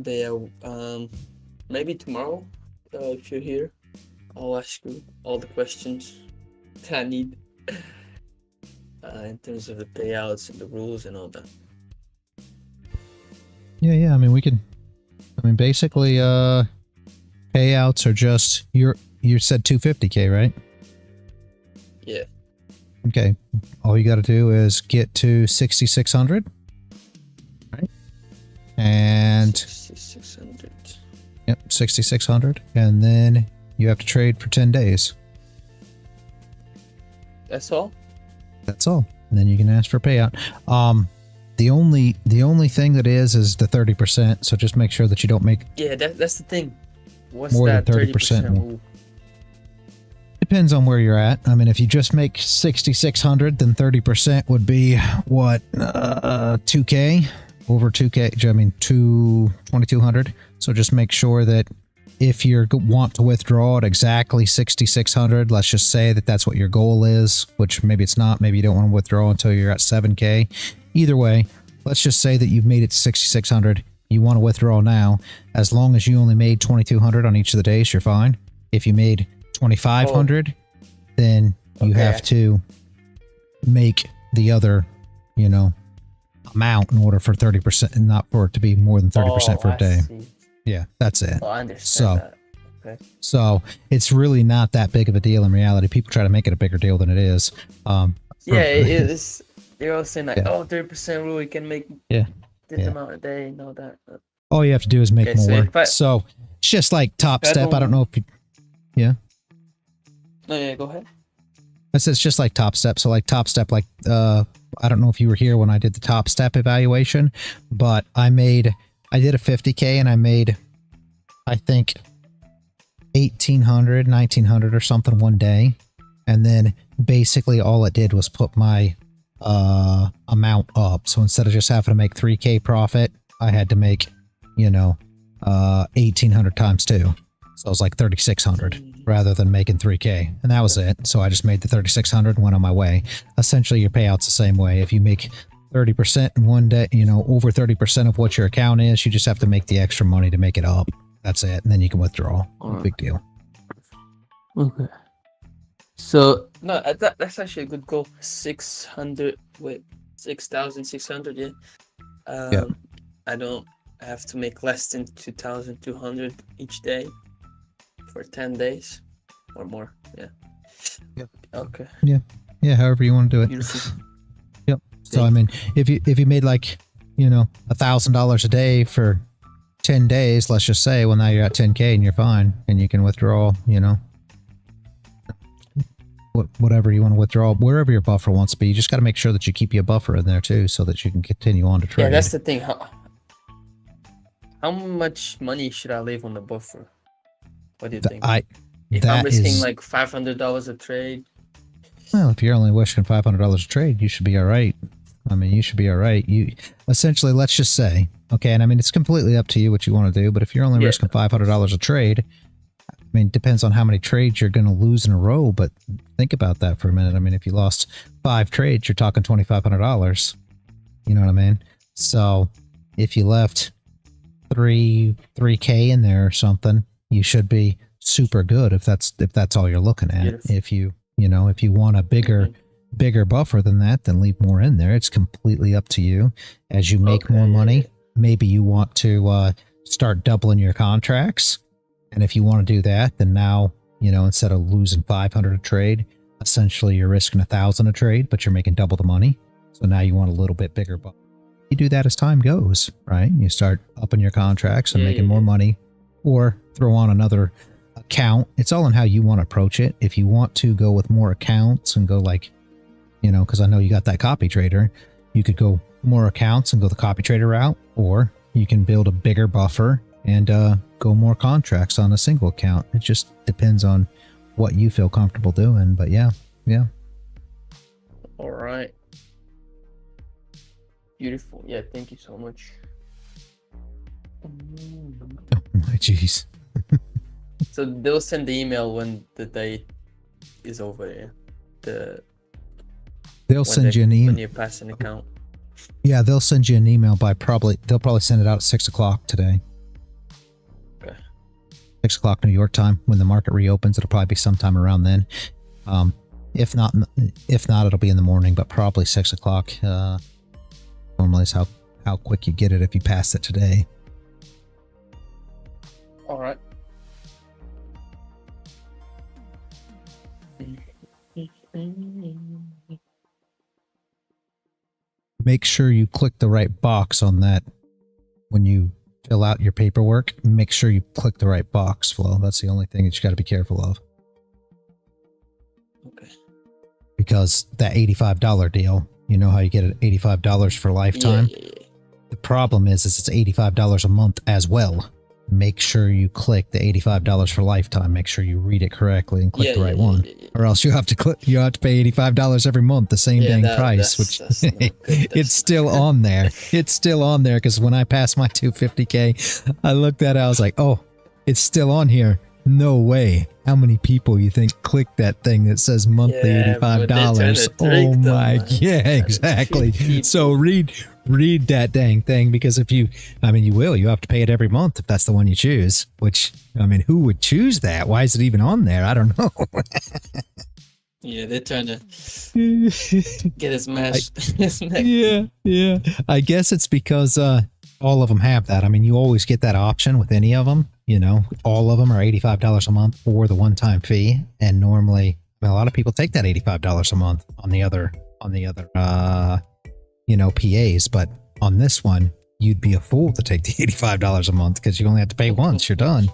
yeah. Maybe tomorrow, if you're here, I'll ask you all the questions that I need in terms of the payouts and the rules and all that. Yeah. I mean, basically, payouts are just you said 250k, right? Yeah. Okay. All you got to do is get to 6,600, right? And 6,600. yep, 6,600, and then you have to trade for 10 days. That's all? That's all. And then you can ask for payout. The only thing that is the 30%. So just make sure that you don't make Yeah, that's the thing. What's more that than 30% rule? Depends on where you're at. I mean, if you just make 6,600, then 30% would be what, 2K, over 2K. I mean, 2,200. So just make sure that if you want to withdraw at exactly 6,600, let's just say that that's what your goal is, which maybe it's not. Maybe you don't want to withdraw until you're at 7K. Either way, let's just say that you've made it to 6,600. You want to withdraw now. As long as you only made 2,200 on each of the days, you're fine. If you made 2,500, then you have to make the other, amount in order for 30%, and not for it to be more than 30% for a day. Yeah, that's it. Oh, I understand that. Okay. So it's really not that big of a deal in reality. People try to make it a bigger deal than it is. Yeah, it is. They're all saying like, 30% rule, you can make this amount a day and all that. All you have to do is make more. So it's just like Top Step. I don't know if you... Yeah. No, yeah, go ahead. I said it's just like Top Step. So like Top Step, like, I don't know if you were here when I did the Top Step evaluation, but I did a 50K and I made, I think, 1,800, 1,900 or something one day. And then basically all it did was put my amount up. So instead of just having to make 3K profit, I had to make, 1,800 times 2. So it was like 3,600 rather than making 3K. And that was it. So I just made the 3,600 and went on my way. Essentially, your payout's the same way. If you make 30% in one day, over 30% of what your account is, you just have to make the extra money to make it up. That's it. And then you can withdraw. No big deal. Okay. So, no, that's actually a good goal. 6,600, yeah. I don't have to make less than 2,200 each day for 10 days or more. Yeah. Yep. Okay. Yeah, however you want to do it. Beautiful. Yep. So, I mean, if you made like, $1,000 a day for 10 days, let's just say, well, now you're at 10K and you're fine and you can withdraw, whatever you want to withdraw, wherever your buffer wants to be. You just got to make sure that you keep your buffer in there too, so that you can continue on to trade. Yeah, that's the thing. How much money should I leave on the buffer? What do you think? If that I'm risking is like $500 a trade, well, if you're only risking $500 a trade, you should be all right. I mean, you should be all right. You essentially, let's just say, okay, and I mean, it's completely up to you what you want to do, but if you're only risking $500 a trade, I mean, it depends on how many trades you're going to lose in a row, but think about that for a minute. I mean, if you lost 5 trades, you're talking $2,500. You know what I mean? So if you left 3K in there or something, you should be super good if that's all you're looking at. Beautiful. If you want a bigger buffer than that, then leave more in there. It's completely up to you. As you make more money, maybe you want to start doubling your contracts. And if you want to do that, then now, instead of losing 500 a trade, essentially you're risking 1,000 a trade, but you're making double the money. So now you want a little bit bigger buffer. You do that as time goes, right? You start upping your contracts and making more money, or throw on another account. It's all in how you want to approach it. If you want to go with more accounts and go like, because I know you got that copy trader, you could go more accounts and go the copy trader route, or you can build a bigger buffer and go more contracts on a single account. It just depends on what you feel comfortable doing. But yeah. All right. Beautiful. Yeah, thank you so much. Oh my jeez. So they'll send the email when the date is over. Yeah. They'll send you an email when you pass an account. Yeah, they'll send you an email they'll probably send it out at 6 o'clock today. Okay. 6 o'clock New York time. When the market reopens, it'll probably be sometime around then. If not, it'll be in the morning, but probably 6 o'clock. Normally is how quick you get it if you pass it today. All right. Make sure you click the right box on that when you fill out your paperwork. Make sure you click the right box, Flo. That's the only thing that you got to be careful of. Okay. Because that $85 deal, you know how you get it $85 for lifetime? Yeah. The problem is it's $85 a month as well. Make sure you click the $85 for lifetime. Make sure you read it correctly and click the right one. Or else you have to pay $85 every month, the same dang price, which it's still on there. It's still on there because when I passed my 250K, I looked at it, I was like, oh, it's still on here. No way. How many people you think click that thing that says monthly $85? Oh my, yeah, exactly. So read that dang thing, because you have to pay it every month if that's the one you choose, which, I mean, who would choose that? Why is it even on there? I don't know. Yeah, they're trying to get his match. Yeah. I guess it's because all of them have that. I mean, you always get that option with any of them. All of them are $85 a month for the one-time fee, and normally, a lot of people take that $85 a month on the other PAs, but on this one, you'd be a fool to take the $85 a month because you only have to pay once. You're done.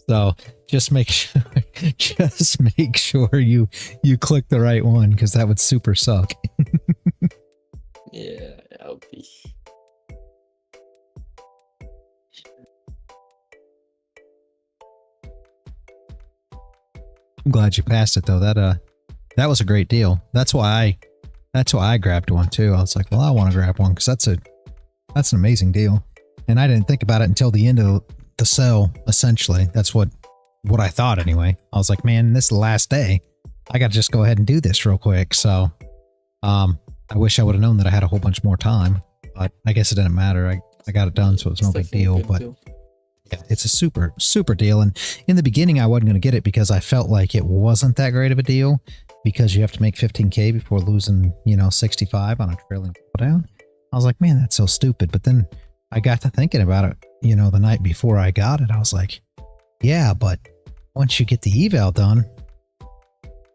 So just make sure you click the right one, because that would super suck. Yeah, I'll be. I'm glad you passed it though. That was a great deal. That's why I grabbed one too. I was like, well, I want to grab one because that's an amazing deal. And I didn't think about it until the end of the sale. Essentially, that's what I thought anyway. I was like, man, this is the last day. I got to just go ahead and do this real quick. So, I wish I would have known that I had a whole bunch more time, but I guess it didn't matter. I got it done, so it's no big deal. But yeah, it's a super, super deal. And in the beginning, I wasn't going to get it because I felt like it wasn't that great of a deal, because you have to make 15K before losing, 65 on a trailing down. I was like, man, that's so stupid. But then I got to thinking about it, the night before I got it. I was like, yeah, but once you get the eval done,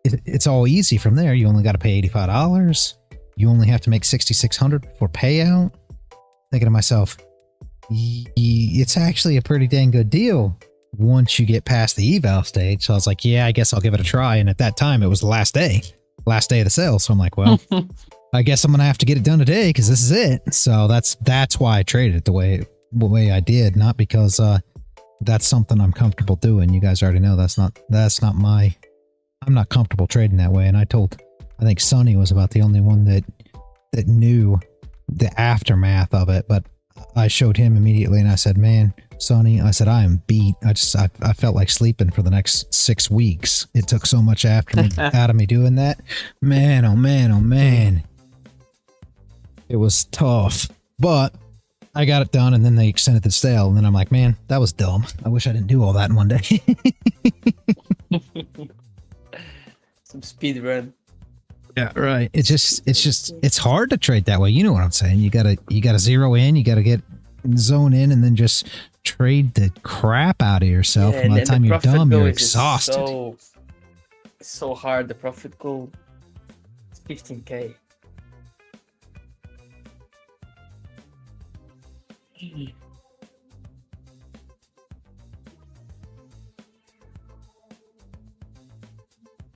it's all easy from there. You only got to pay $85. You only have to make 6,600 for payout. Thinking to myself, it's actually a pretty dang good deal once you get past the eval stage. So I was like, yeah, I guess I'll give it a try. And at that time, it was the last day of the sale. So I'm like, well, I guess I'm going to have to get it done today because this is it. So that's why I traded it the way way I did, not because that's something I'm comfortable doing. You guys already know that's not my. I'm not comfortable trading that way. And I think Sonny was about the only one that knew the aftermath of it. But I showed him immediately, and I said, "Man, Sonny," I said, "I am beat. I felt like sleeping for the next 6 weeks. It took so much out of me doing that. Man, oh man, oh man, it was tough, but." I got it done, and then they extended the sale, and then I'm like, man, that was dumb. I wish I didn't do all that in one day. Some speed run. Yeah, right. It's hard to trade that way. You know what I'm saying? You gotta zero in, you gotta get zone in, and then just trade the crap out of yourself. And by the time you're done, you're exhausted. It's so hard. The profit goal is 15K.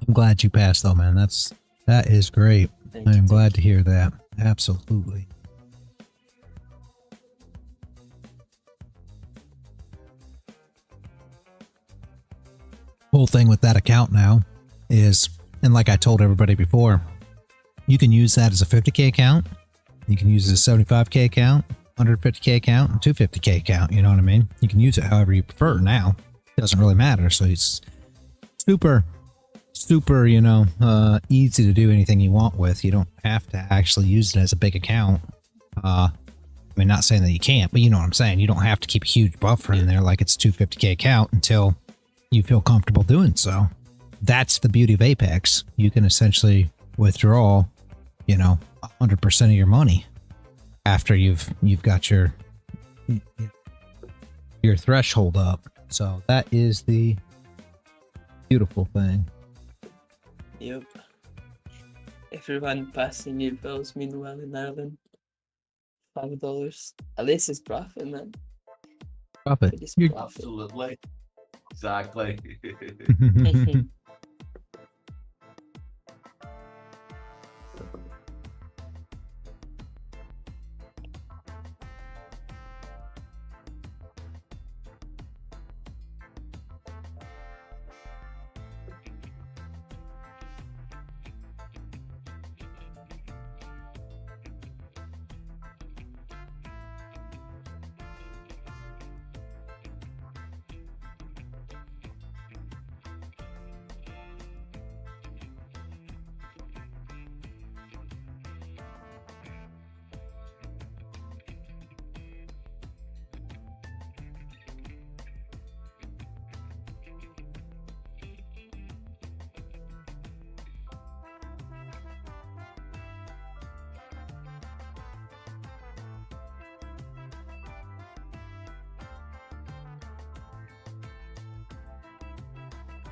I'm glad you passed though, man. That is great. I am glad to hear that. Absolutely. Whole thing with that account now is, and like I told everybody before, you can use that as a 50K account. You can use it as a 75K account, 150K account, and 250K account. You know what I mean? You can use it however you prefer now. It doesn't really matter. So it's super, easy to do anything you want with. You don't have to actually use it as a big account. I mean, not saying that you can't, but you know what I'm saying. You don't have to keep a huge buffer in there like it's a 250K account until you feel comfortable doing so. That's the beauty of Apex. You can essentially withdraw, 100% of your money after you've got your threshold up. So that is the beautiful thing. Yep. Everyone passing your bills meanwhile in Ireland. $5. At least it's profit, man. Profit. It is You're- profit. Absolutely. Exactly.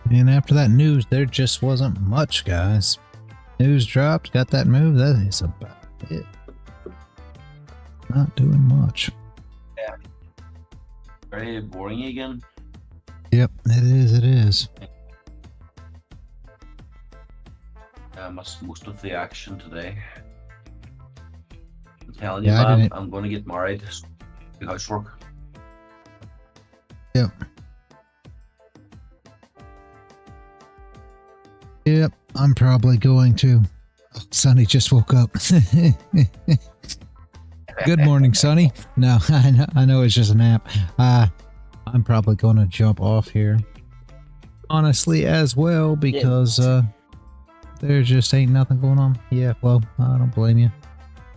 And after that news, there just wasn't much, guys. News dropped, got that move. That is about it. Not doing much. Very boring again. Yep, it is. It is. Most of the action today. I'm telling you, Yeah, man, I'm going to get married. Do housework. Yep. Yep, I'm probably going to. Sonny just woke up. Good morning, Sonny. No, I know it's just a nap. I'm probably going to jump off here. Honestly, as well, because there just ain't nothing going on. Yeah, Flo, I don't blame you.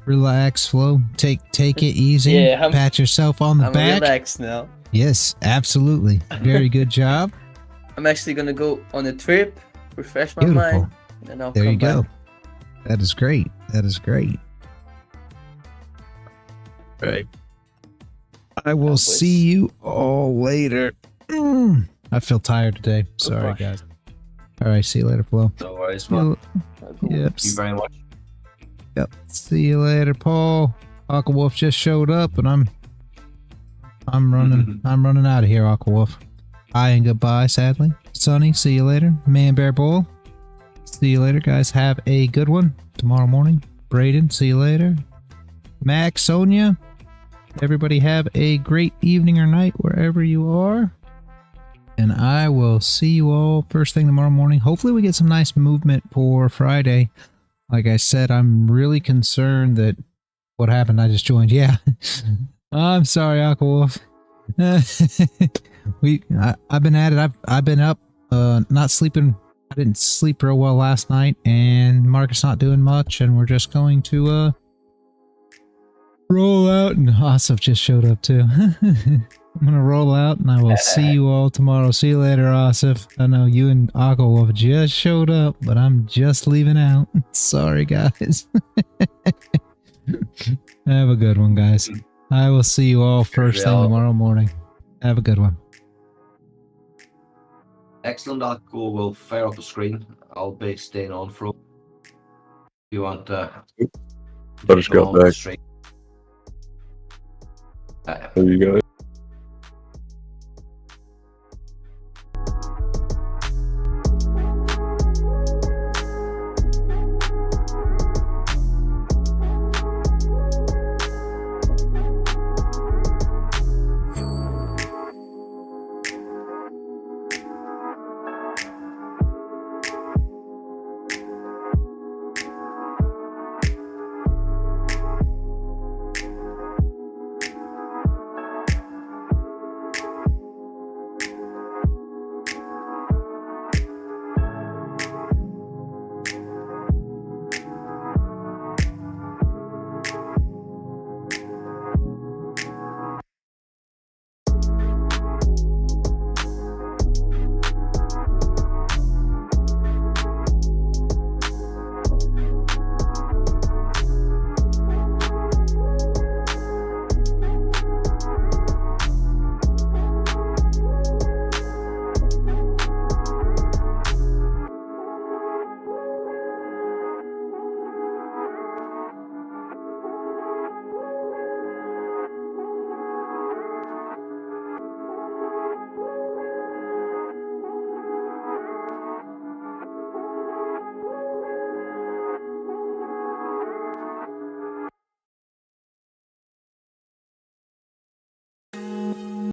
Relax, Flo. Take it easy. Yeah, pat yourself on the I'm back. relaxed now. Yes, absolutely. Very good job. I'm actually gonna go on a trip, refresh my Beautiful. mind, and then I'll There come you go. back. That is great. That is great. Right. I will boys. see you all later. I feel tired today. Sorry, Goodbye. guys. All right. See you later, Flo. No worries, man. I'll go. Yep. Thank you very much. Yep. See you later, Paul. Aquawolf just showed up, and I'm running. I'm running out of here, Aquawolf. Bye and goodbye. Sadly, Sonny. See you later, Man Bear Bull. See you later, guys. Have a good one tomorrow morning. Braden. See you later. Max, Sonia. Everybody have a great evening or night wherever you are. And I will see you all first thing tomorrow morning. Hopefully we get some nice movement for Friday. Like I said, I'm really concerned that what happened. I just joined. Yeah. I'm sorry, Aquawolf. I've been at it. I've been up, not sleeping. I didn't sleep real well last night, and market's not doing much, and we're just going to roll out. And Asif just showed up too. I'm gonna roll out, and I will see you all tomorrow. See you later, Asif. I know you and Aquawolf just showed up, but I'm just leaving out. Sorry, guys. Have a good one, guys. I will see you all first thing tomorrow morning. Have a good one. Excellent. We'll fire up the screen. I'll be staying on for. If you want to. I just got back. How you guys?